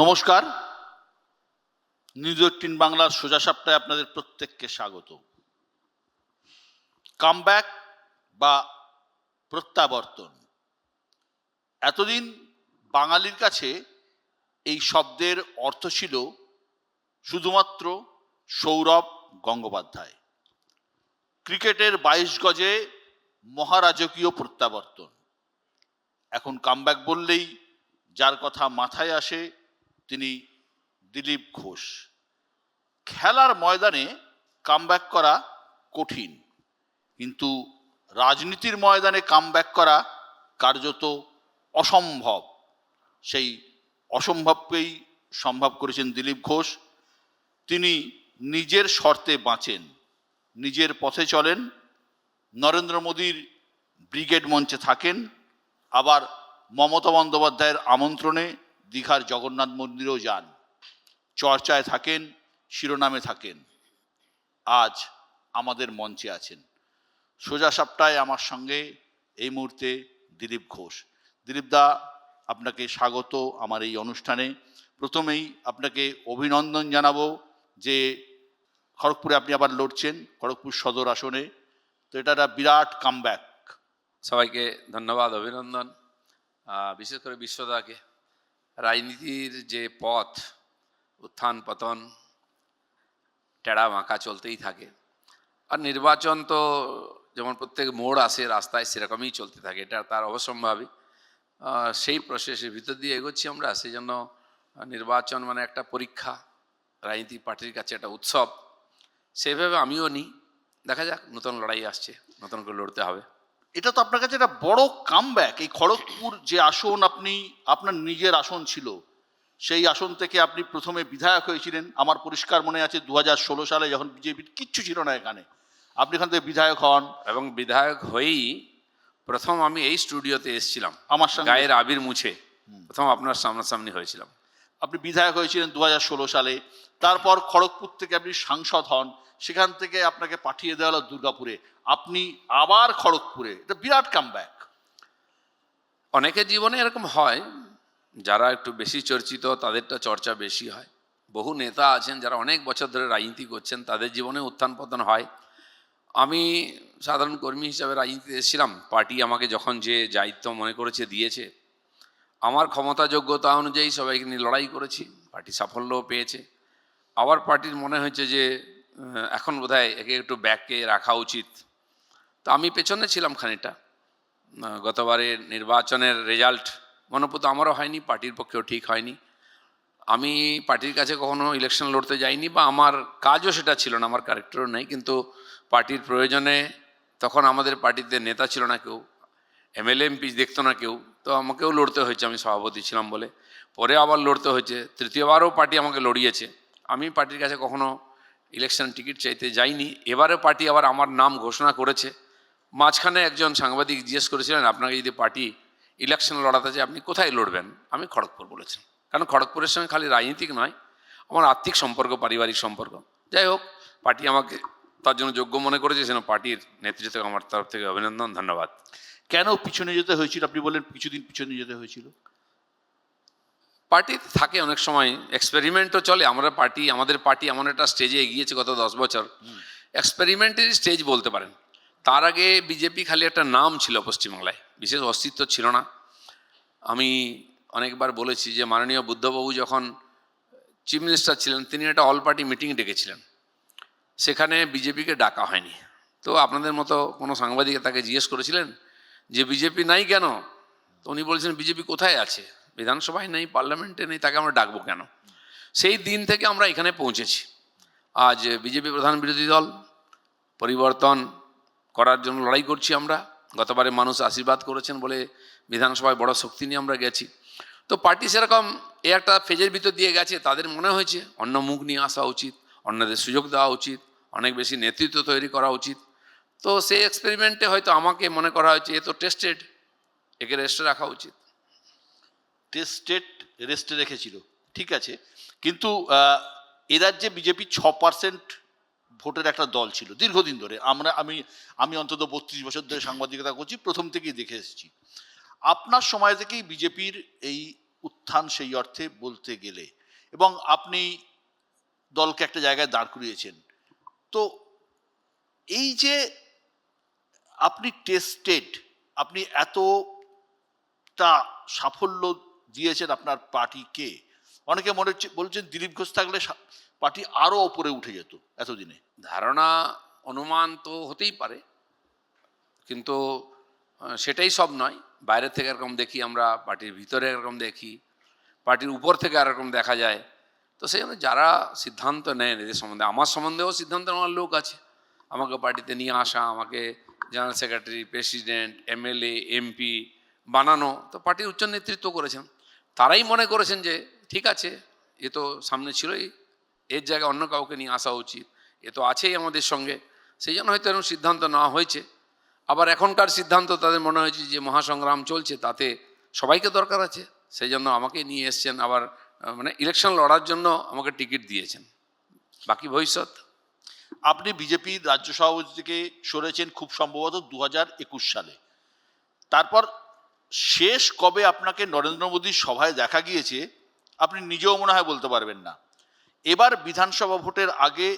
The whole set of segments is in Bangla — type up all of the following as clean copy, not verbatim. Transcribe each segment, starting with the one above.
নমস্কার। নিউজ 18 বাংলার সোজা সাপটায় আপনাদের প্রত্যেককে স্বাগত। কামব্যাক বা প্রত্যাবর্তন, এতদিন বাঙালির কাছে এই শব্দের অর্থ ছিল শুধুমাত্র সৌরভ গঙ্গোপাধ্যায়। ক্রিকেটের 22 গজে মহারাজকীয় প্রত্যাবর্তন। এখন কামব্যাক বললেই যার কথা মাথায় আসে তিনি দিলীপ ঘোষ। খেলার ময়দানে কামব্যাক করা কঠিন, কিন্তু রাজনীতির ময়দানে কামব্যাক করা কার্যত অসম্ভব। সেই অসম্ভবকেই সম্ভব করেছেন দিলীপ ঘোষ। তিনি নিজের শর্তে বাঁচেন, নিজের পথে চলেন, নরেন্দ্র মোদীর ব্রিগেড মঞ্চে থাকেন, আবার মমতা বন্দ্যোপাধ্যায়ের আমন্ত্রণে দীঘার জগন্নাথ মন্দিরেও যান, চর্চায় থাকেন, শিরোনামে থাকেন। আজ আমাদের মঞ্চে আছেন। সোজা সাপটায় আমার সঙ্গে এই মুহূর্তে দিলীপ ঘোষ। দিলীপ দা, আপনাকে স্বাগত আমার এই অনুষ্ঠানে। প্রথমেই আপনাকে অভিনন্দন জানাবো যে খড়গপুরে আপনি আবার লড়ছেন, খড়গপুর সদর আসনে। তো এটা একটা বিরাট কামব্যাক। সবাইকে ধন্যবাদ, অভিনন্দন। বিশেষ করে বিশ্বদাকে। রাজনীতির যে পথ, উত্থান পতন, টেড়া বাঁকা চলতেই থাকে। আর নির্বাচন তো যেমন প্রত্যেক মোড় আসে রাস্তায়, সেরকমই চলতে থাকে, এটা তার অবশ্যম্ভাবী। সেই প্রসেসের ভিতর দিয়ে এগোচ্ছি আমরা। সেই জন্য নির্বাচন মানে একটা পরীক্ষা, রাজনীতিক পার্টির কাছে একটা উৎসব। সেইভাবে আমিও নিই। দেখা যাক, নতুন লড়াই আসছে, নতুন করে লড়তে হবে। এটা তো আপনার কাছে একটা বড় কামব্যাক। এই খড়গপুর যে আসন, আপনি আপনার নিজের আসন ছিল, সেই আসন থেকে আপনি প্রথমে বিধায়ক হয়েছিলেন। আমার পরিষ্কার মনে আছে 2016 সালে, যখন বিজেপির কিচ্ছু ছিল না এখানে, আপনি এখান থেকে বিধায়ক হন। এবং বিধায়ক হয়েই প্রথম আমি এই স্টুডিওতে এসেছিলাম, আমার সঙ্গে গায়ের আবির মুছে প্রথম আপনার সামনাসামনি হয়েছিলাম। আপনি বিধায়ক হয়েছিলেন 2016 সালে। তারপর খড়গপুর থেকে আপনি সাংসদ হন, সেখান থেকে আপনাকে পাঠিয়ে দেওয়া হলো দুর্গাপুরে, আপনি আবার খড়গপুরে। এটা বিরাট কামব্যাক। অনেকের জীবনে এরকম হয়, যারা একটু বেশি চর্চিত তাদেরটা চর্চা বেশি হয়। বহু নেতা আছেন যারা অনেক বছর ধরে রাজনীতি করছেন, তাদের জীবনে উত্থান পতন হয়। আমি সাধারণ কর্মী হিসাবে রাজনীতিতে এসেছিলাম। পার্টি আমাকে যখন যে দায়িত্ব মনে করেছে দিয়েছে, আমার ক্ষমতা যোগ্যতা অনুযায়ী সবাইকে নিয়ে লড়াই করেছি, পার্টি সাফল্যও পেয়েছে। আবার পার্টির মনে হয়েছে যে এখন বোধহয় একে একটু ব্যাককে রাখা উচিত। তো আমি পেছনে ছিলাম খানিকটা। গতবারের নির্বাচনের রেজাল্ট মনোপুত আমারও হয়নি, পার্টির পক্ষেও ঠিক হয়নি। আমি পার্টির কাছে কখনো ইলেকশন লড়তে যাইনি, বা আমার কাজও সেটা ছিল না, আমার ক্যারেক্টারও নেই। কিন্তু পার্টির প্রয়োজনে, তখন আমাদের পার্টিতে নেতা ছিল না কেউ, এমএলএ এমপি দেখতো না কেউ, তো আমাকেও লড়তে হয়েছে, আমি সভাপতি ছিলাম বলে। পরে আবার লড়তে হয়েছে, তৃতীয়বারও পার্টি আমাকে লড়িয়েছে। আমি পার্টির কাছে কখনো ইলেকশন টিকিট চাইতে যাইনি। এবারে পার্টি আবার আমার নাম ঘোষণা করেছে। মাঝখানে একজন সাংবাদিক জিজ্ঞেস করেছিলেন, আপনাকে যদি পার্টি ইলেকশন লড়াতে চায় আপনি কোথায় লড়বেন? আমি খড়গপুর বলেছি, কারণ খড়গপুরের সঙ্গে খালি রাজনীতিক নয়, আমার আর্থিক সম্পর্ক, পারিবারিক সম্পর্ক। যাই হোক, পার্টি আমাকে তার জন্য যোগ্য মনে করেছে, সেজন্য পার্টির নেতৃত্বকে আমার তরফ থেকে অভিনন্দন, ধন্যবাদ। কেন পিছনে যেতে হয়েছিল? আপনি বললেন কিছুদিন পিছনে যেতে হয়েছিল। পার্টিতে থাকে অনেক সময় এক্সপেরিমেন্টও চলে। আমাদের পার্টি এমন একটা স্টেজে এগিয়েছে গত 10 বছর, এক্সপেরিমেন্টের স্টেজ বলতে পারেন। তার আগে বিজেপি খালি একটা নাম ছিল পশ্চিমবাংলায়, বিশেষ অস্তিত্ব ছিল না। আমি অনেকবার বলেছি যে মাননীয় বুদ্ধবাবু যখন চিফ মিনিস্টার ছিলেন, তিনি একটা অল পার্টি মিটিং ডেকেছিলেন, সেখানে বিজেপিকে ডাকা হয়নি। তো আপনাদের মতো কোনো সাংবাদিক তাকে জিজ্ঞেস করেছিলেন যে বিজেপি নাই কেন? তো উনি বলেছেন বিজেপি কোথায় আছে, বিধানসভায় নেই, পার্লামেন্টে নেই, তাকে আমরা ডাকবো কেন? সেই দিন থেকে আমরা এখানে পৌঁছেছি। আজ বিজেপি প্রধান বিরোধী দল, পরিবর্তন করার জন্য লড়াই করছি আমরা। গতবারে মানুষ আশীর্বাদ করেছেন বলে বিধানসভায় বড় শক্তি নিয়ে আমরা গেছি। তো পার্টি সেরকম একটা ফেজের ভিতর দিয়ে গেছে, তাদের মনে হয়েছে অন্য মুখ নিয়ে আসা উচিত, অন্যদের সুযোগ দেওয়া উচিত, অনেক বেশি নেতৃত্ব তৈরি করা উচিত। তো সেই এক্সপেরিমেন্টে হয়তো আমাকে মনে করা হয়েছে এ তো টেস্টেড, একে রেস্টে রাখা উচিত। টেস্টেড, রেস্টে রেখেছিল, ঠিক আছে। কিন্তু এ রাজ্যে বিজেপি 6% ভোটের একটা দল ছিল দীর্ঘদিন ধরে। আমি অন্তত 32 বছর ধরে সাংবাদিকতা করছি, প্রথম থেকেই দেখে এসেছি। আপনার সময় থেকেই বিজেপির এই উত্থান সেই অর্থে বলতে গেলে, এবং আপনি দলকে একটা জায়গায় দাঁড় করিয়েছেন। তো এই যে আপনি টেস্টেড, আপনি এতটা সাফল্য দিয়েছেন আপনার পার্টিকে, অনেকে মনে হচ্ছে বলছেন দিলীপ ঘোষ থাকলে পার্টি আরো ওপরে উঠে যেত এতদিনে। ধারণা অনুমান তো হতেই পারে, কিন্তু সেটাই সব নয়। বাইরে থেকে এরকম দেখি আমরা, পার্টির ভিতরে এরকম দেখি, পার্টির উপর থেকে এরকম দেখা যায়। তো সেই জন্য যারা সিদ্ধান্ত নেন এদের সম্বন্ধে, আমার সম্বন্ধেও সিদ্ধান্ত নেওয়ার লোক আছে, আমাকে পার্টিতে নিয়ে আসা, আমাকে general secretary, president, MLA, MP বানানো, তো পার্টির উচ্চ নেতৃত্ব করেছেন। তারাই মনে করেছেন যে ঠিক আছে, এ তো সামনে ছিলই, এর জায়গায় অন্য কাউকে নিয়ে আসা উচিত, এ তো আছেই আমাদের সঙ্গে। সেই জন্য হয়তো এরকম সিদ্ধান্ত নেওয়া হয়েছে। আবার এখনকার সিদ্ধান্ত তাদের মনে হয়েছে যে মহাসংগ্রাম চলছে, তাতে সবাইকে দরকার আছে, সেই জন্য আমাকে নিয়ে এসছেন। আবার মানে ইলেকশন লড়ার জন্য আমাকে টিকিট দিয়েছেন, বাকি ভবিষ্যৎ। আপনি বিজেপির রাজ্য সভাপতি থেকে সরেছেন খুব সম্ভবত 2021 সালে। তারপর শেষ কবে আপনাকে নরেন্দ্র মোদীর সভায় দেখা গিয়েছে আপনি নিজেও মনে হয় বলতে পারবেন না। এবার বিধানসভা ভোটের আগে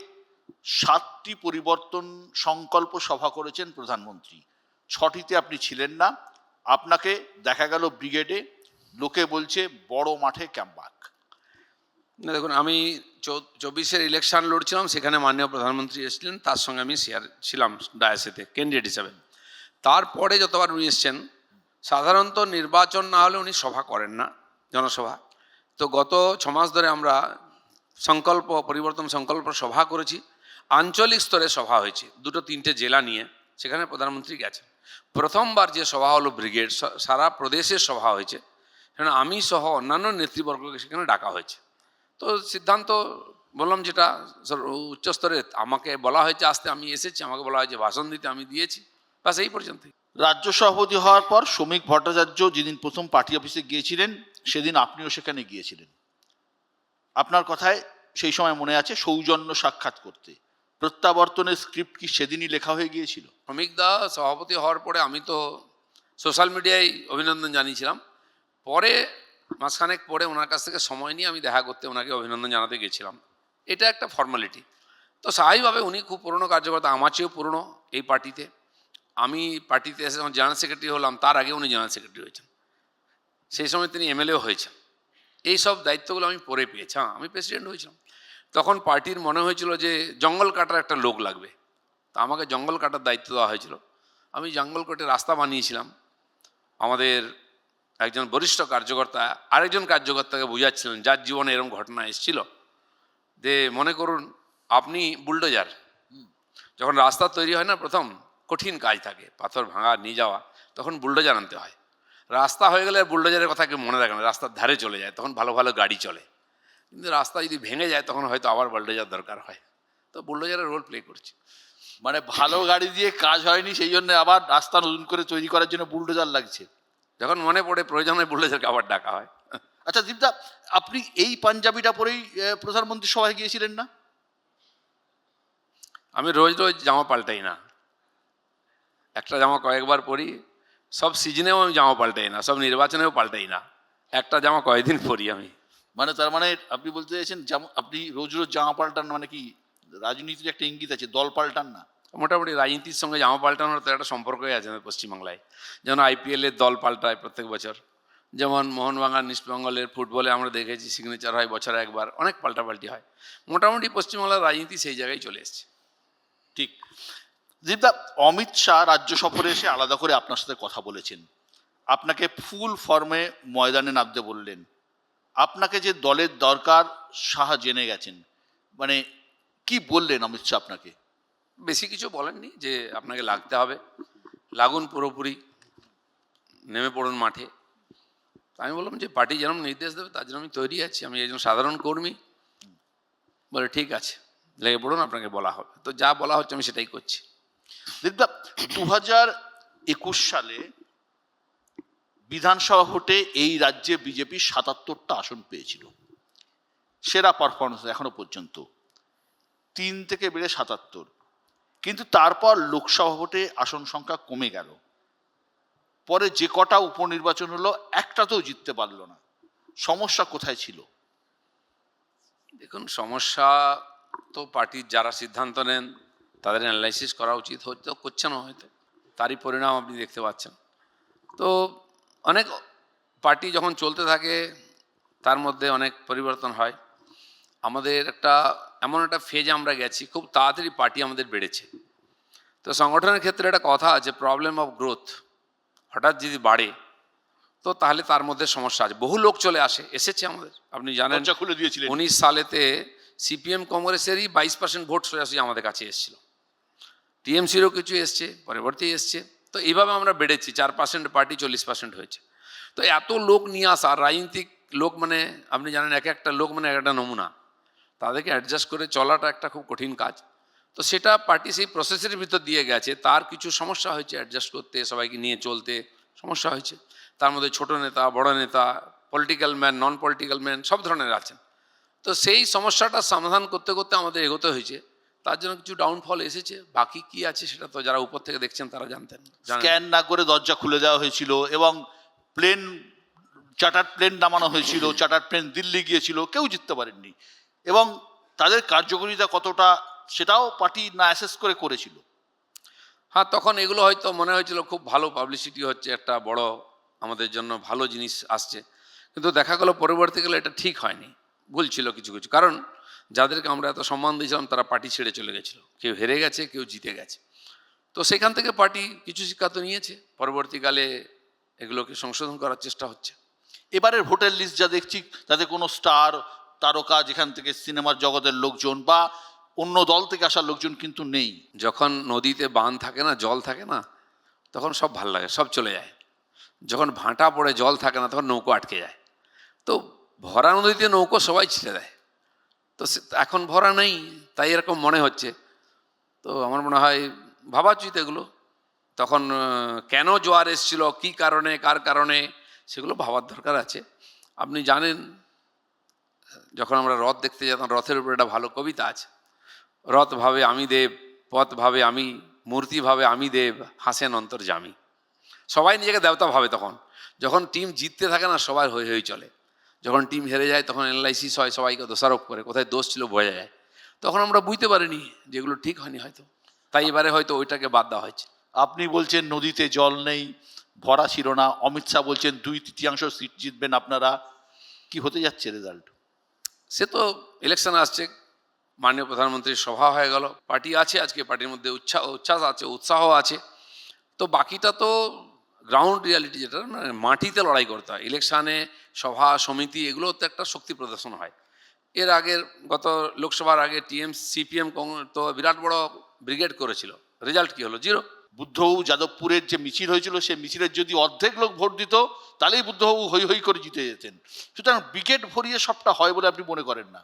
7টি পরিবর্তন সংকল্প সভা করেছেন প্রধানমন্ত্রী, 6টিতে আপনি ছিলেন না। আপনাকে দেখা গেল ব্রিগেডে, লোকে বলছে বড় মাঠে ক্যাম্পবাক। না দেখুন, আমি 24-এর ইলেকশন লড়ছিলাম, সেখানে মাননীয় প্রধানমন্ত্রী এসেছিলেন, তার সঙ্গে আমি শেয়ার ছিলাম ডায়াসেতে ক্যান্ডিডেট হিসাবে। তারপরে যতবার উনি এসছেন, সাধারণত নির্বাচন না হলে উনি সভা করেন না, জনসভা। তো গত 6 মাস ধরে আমরা পরিবর্তন সংকল্প সভা করেছি। আঞ্চলিক স্তরে সভা হয়েছে 2-3টে জেলা নিয়ে, সেখানে প্রধানমন্ত্রী গেছেন। প্রথমবার যে সভা হলো ব্রিগেড, সারা প্রদেশের সভা হয়েছে, সেখানে আমি সহ অন্যান্য নেতৃবর্গকে সেখানে ডাকা হয়েছে। তো সিদ্ধান্ত বললাম যেটা উচ্চস্তরে আমাকে বলা হয়েছে আসতে, আমি এসেছি, আমাকে বলা হয়েছে ভাষণ দিতে, আমি দিয়েছি, ব্যাস এই পর্যন্তই। রাজ্য সভাপতি হওয়ার পর শ্রমিক ভট্টাচার্য যেদিন প্রথম পার্টি অফিসে গিয়েছিলেন, সেদিন আপনিও সেখানে গিয়েছিলেন। আপনার কথায় সেই সময় মনে আছে সৌজন্য সাক্ষাৎ করতে। প্রত্যাবর্তনের স্ক্রিপ্ট কি সেদিনই লেখা হয়ে গিয়েছিল? অমিকদা সভাপতি হওয়ার পরে আমি তো সোশ্যাল মিডিয়ায় অভিনন্দন জানিয়েছিলাম। পরে মাসখানেক পরে ওনার কাছ থেকে সময় নিয়ে আমি দেখা করতে ওনাকে অভিনন্দন জানাতে গেছিলাম। এটা একটা ফর্মালিটি। তো স্বাভাবিকভাবে উনি খুব পুরনো কার্যকর্তা, আমার চেয়েও পুরনো এই পার্টিতে। আমি পার্টিতে এসে যখন জেনারেল সেক্রেটারি হলাম, তার আগে উনি জেনারেল সেক্রেটারি হয়েছেন, সেই সময় তিনি এমএলএও হয়েছেন। এই সব দায়িত্বগুলো আমি পরে পেয়েছি। হ্যাঁ, আমি প্রেসিডেন্ট হয়েছিলাম, তখন পার্টির মনে হয়েছিল যে জঙ্গল কাটার একটা লোক লাগবে, তা আমাকে জঙ্গল কাটার দায়িত্ব দেওয়া হয়েছিল। আমি জঙ্গল কেটে রাস্তা বানিয়েছিলাম। আমাদের একজন বরিষ্ঠ কার্যকর্তা আরেকজন কার্যকর্তাকে বুঝাচ্ছিলেন, যার জীবনে এরকম ঘটনা এসেছিল, যে মনে করুন আপনি বুলডোজার, যখন রাস্তা তৈরি হয় না, প্রথম কঠিন কাজ থাকে, পাথর ভাঙা নিয়ে যাওয়া, তখন বুলডোজার আনতে হয়। রাস্তা হয়ে গেলে বুলডোজারের কথা কেউ মনে রাখে না, রাস্তার ধারে চলে যায়, তখন ভালো ভালো গাড়ি চলে। কিন্তু রাস্তা যদি ভেঙে যায়, তখন হয়তো আবার বুলডোজার দরকার হয়। তো বুলডোজারের রোল প্লে করছি। মানে ভালো গাড়ি দিয়ে কাজ হয়নি, সেই জন্য আবার রাস্তা নতুন করে তৈরি করার জন্য বুলডোজার লাগছে। যখন মনে পড়ে প্রয়োজন হয়, বুলডোজারকে আবার ডাকা হয়। আচ্ছা দীপদা, আপনি এই পাঞ্জাবিটা পরেই প্রধানমন্ত্রী সভায় গিয়েছিলেন না? আমি রোজ রোজ জামা পাল্টাই না, একটা জামা কয়েকবার পরি। সব সিজনেও আমি জামা পাল্টাই না, সব নির্বাচনেও পাল্টাই না, একটা জামা কয়েকদিন পরি আমি। মানে তার মানে আপনি বলতে চাইছেন যেমন আপনি রোজ রোজ জামা পাল্টান, মানে কি রাজনীতির একটা ইঙ্গিত আছে, দল পাল্টান না? মোটামুটি রাজনীতির সঙ্গে জামা পাল্টানোর তো একটা সম্পর্কই আছে আমাদের পশ্চিমবাংলায়। যেমন আইপিএলের দল পাল্টায় প্রত্যেক বছর, যেমন মোহনবাগান ইস্টবেঙ্গলের ফুটবলে আমরা দেখেছি সিগনেচার হয় বছরে একবার, অনেক পাল্টাপাল্টি হয়। মোটামুটি পশ্চিমবাংলার রাজনীতি সেই জায়গায় চলে এসছে। ঠিক। দীপদা, অমিত শাহ রাজ্য সফরে এসে আলাদা করে আপনার সাথে কথা বলেছেন, আপনাকে ফুল ফর্মে ময়দানে নামতে বললেন। আপনাকে যে দলের দরকার শাহ জেনে গেছেন, মানে কি বললেন অমিত শাহ আপনাকে? বেশি কিছু বলেননি, যে আপনাকে লাগতে হবে, লাগুন পুরোপুরি, নেমে পড়ুন মাঠে। আমি বললাম যে পার্টি যেরকম নির্দেশ দেবে তার জন্য আমি তৈরি আছি, আমি একজন সাধারণ কর্মী। বলে ঠিক আছে, লেগে পড়ুন, আপনাকে বলা হবে। তো যা বলা হচ্ছে আমি সেটাই করছি। দীপদা, 2021 সালে বিধানসভা ভোটে এই রাজ্যে বিজেপি 77টা আসন পেয়েছিল, সেরা পারফরমেন্স এখনো পর্যন্ত, 3 থেকে বেড়ে 77। কিন্তু তারপর লোকসভা ভোটে আসন সংখ্যা কমে গেল, পরে যে কটা উপনির্বাচন হলো একটাতেও জিততে পারলো না। সমস্যা কোথায় ছিল? দেখুন, সমস্যা তো পার্টির যারা সিদ্ধান্ত নেন তাদের অ্যানালাইসিস করা উচিত, হয়তো করছে না, হয়তো তারই পরিণাম আপনি দেখতে পাচ্ছেন। তো অনেক পার্টি যখন চলতে থাকে তার মধ্যে অনেক পরিবর্তন হয়। আমাদের এমন একটা ফেজে আমরা গেছি, খুব তাড়াতাড়ি পার্টি আমাদের বেড়েছে। তো সংগঠনের ক্ষেত্রে একটা কথা আছে, প্রবলেম অফ গ্রোথ। হঠাৎ যদি বাড়ে তো তাহলে তার মধ্যে সমস্যা আছে। বহু লোক চলে এসেছে আমাদের, আপনি জানেন দরজা খুলে দিয়েছিলেন। 19 সালেতে সিপিএম কংগ্রেসেরই 22% ভোট সোজাসুজি আমাদের কাছে এসেছিল। টিএমসিরও কিছু এসছে, পরবর্তী এসছে। তো এইভাবে আমরা বেড়েছি, 4% পার্টি 40% হয়েছে। তো এত লোক নিয়ে আসা, রাজনীতিক লোক মানে আপনি জানেন এক একটা লোক মানে এক একটা নমুনা, তাদেরকে অ্যাডজাস্ট করে চলাটা একটা খুব কঠিন কাজ। তো সেটা পার্টি সেই প্রসেসের ভিতর দিয়ে গেছে, তার কিছু সমস্যা হয়েছে, অ্যাডজাস্ট করতে, সবাইকে নিয়ে চলতে সমস্যা হয়েছে। তার মধ্যে ছোট নেতা, বড় নেতা, political man, non political man, সব ধরনের আছেন। তো সেই সমস্যাটা সমাধান করতে করতে আমাদের এগোতে হয়েছে, তার জন্য কিছু ডাউনফল এসেছে। বাকি কি আছে সেটা তো যারা উপর থেকে দেখছেন তারা জানেন। স্ক্যান না করে দরজা খুলে দেওয়া হয়েছিল এবং প্লেন, চার্টার প্লেন নামানো হয়েছিল, চার্টার প্লেন দিল্লি গিয়েছিল, কেউ জিততে পারেননি। এবং তাদের কার্যকারিতা কতটা সেটাও পার্টি না অ্যাসেস করে করেছিল। হ্যাঁ, তখন এগুলো হয়তো মনে হয়েছিল খুব ভালো পাবলিসিটি হচ্ছে, একটা বড় আমাদের জন্য ভালো জিনিস আসছে, কিন্তু দেখা গেল পরবর্তীকালে এটা ঠিক হয়নি, ভুল ছিল কিছু কিছু। কারণ যাদেরকে আমরা এত সম্মান দিয়েছিলাম তারা পার্টি ছেড়ে চলে গেছিল, কেউ হেরে গেছে, কেউ জিতে গেছে। তো সেখান থেকে পার্টি কিছু শিক্ষা তো নিয়েছে, পরবর্তীকালে এগুলোকে সংশোধন করার চেষ্টা হচ্ছে। এবারের ভোটার লিস্ট যা দেখছি তাতে কোনো স্টার, তারকা, যেখান থেকে সিনেমার জগতের লোকজন বা অন্য দল থেকে আসা লোকজন কিন্তু নেই। যখন নদীতে বাঁধ থাকে না, জল থাকে না, তখন সব ভাল লাগে, সব চলে যায়। যখন ভাঁটা পড়ে, জল থাকে না, তখন নৌকো আটকে যায়। তো ভরা নদীতে নৌকো সবাই ছেড়ে দেয়। তো এখন ভরা নেই, তাই এরকম মনে হচ্ছে। তো আমার মনে হয় ভাবা উচিত এগুলো। তখন কেন জোয়ার এসেছিল, কী কারণে, কার কারণে, সেগুলো ভাবার দরকার আছে। আপনি জানেন, যখন আমরা রথ দেখতে যেতাম, রথের উপরে একটা ভালো কবিতা আছে, রথ ভাবে আমি দেব, পথ ভাবে আমি, মূর্তি ভাবে আমি দেব, হাসেন অন্তর্যামী। সবাই নিজেকে দেবতা ভাবে তখন। যখন টিম জিততে থাকে না, সবাই হয়ে হয়ে চলে। যখন টিম হেরে যায় তখন অ্যানালাইসিস হয়, সবাইকে দোষারোপ করে, কোথায় দোষ ছিল বোঝা যায়। তখন আমরা বুঝতে পারিনি যেগুলো ঠিক হয়নি হয়তো, তাই এবারে হয়তো ওইটাকে বাদ দেওয়া হয়েছে। আপনি বলছেন নদীতে জল নেই, ভরা ছিল না। অমিত শাহ বলছেন 2/3 সিট জিতবেন আপনারা। কি হতে যাচ্ছে রেজাল্ট? সে তো ইলেকশন আসছে, মাননীয় প্রধানমন্ত্রীর সভা হয়ে গেল, পার্টি আছে, আজকে পার্টির মধ্যে উচ্ছ্বাস আছে, উৎসাহ আছে। তো বাকিটা তো গ্রাউন্ড রিয়ালিটি, যেটা মানে মাটিতে লড়াই করতে হয়। ইলেকশানে সভা সমিতি এগুলো তো একটা শক্তি প্রদর্শন হয়। এর আগের গত লোকসভার আগে সিপিএম তো বিরাট বড় ব্রিগেড করেছিল, রেজাল্ট কি হলো? জিরো। বুদ্ধবাবু যাদবপুরের যে মিছিল হয়েছিল, সে মিছিলের যদি অর্ধেক লোক ভোট দিত তাহলেই বুদ্ধবাবু হই হই করে জিতে যেতেন। সুতরাং ব্রিগেড ভরিয়ে সবটা হয় বলে আপনি মনে করেন না?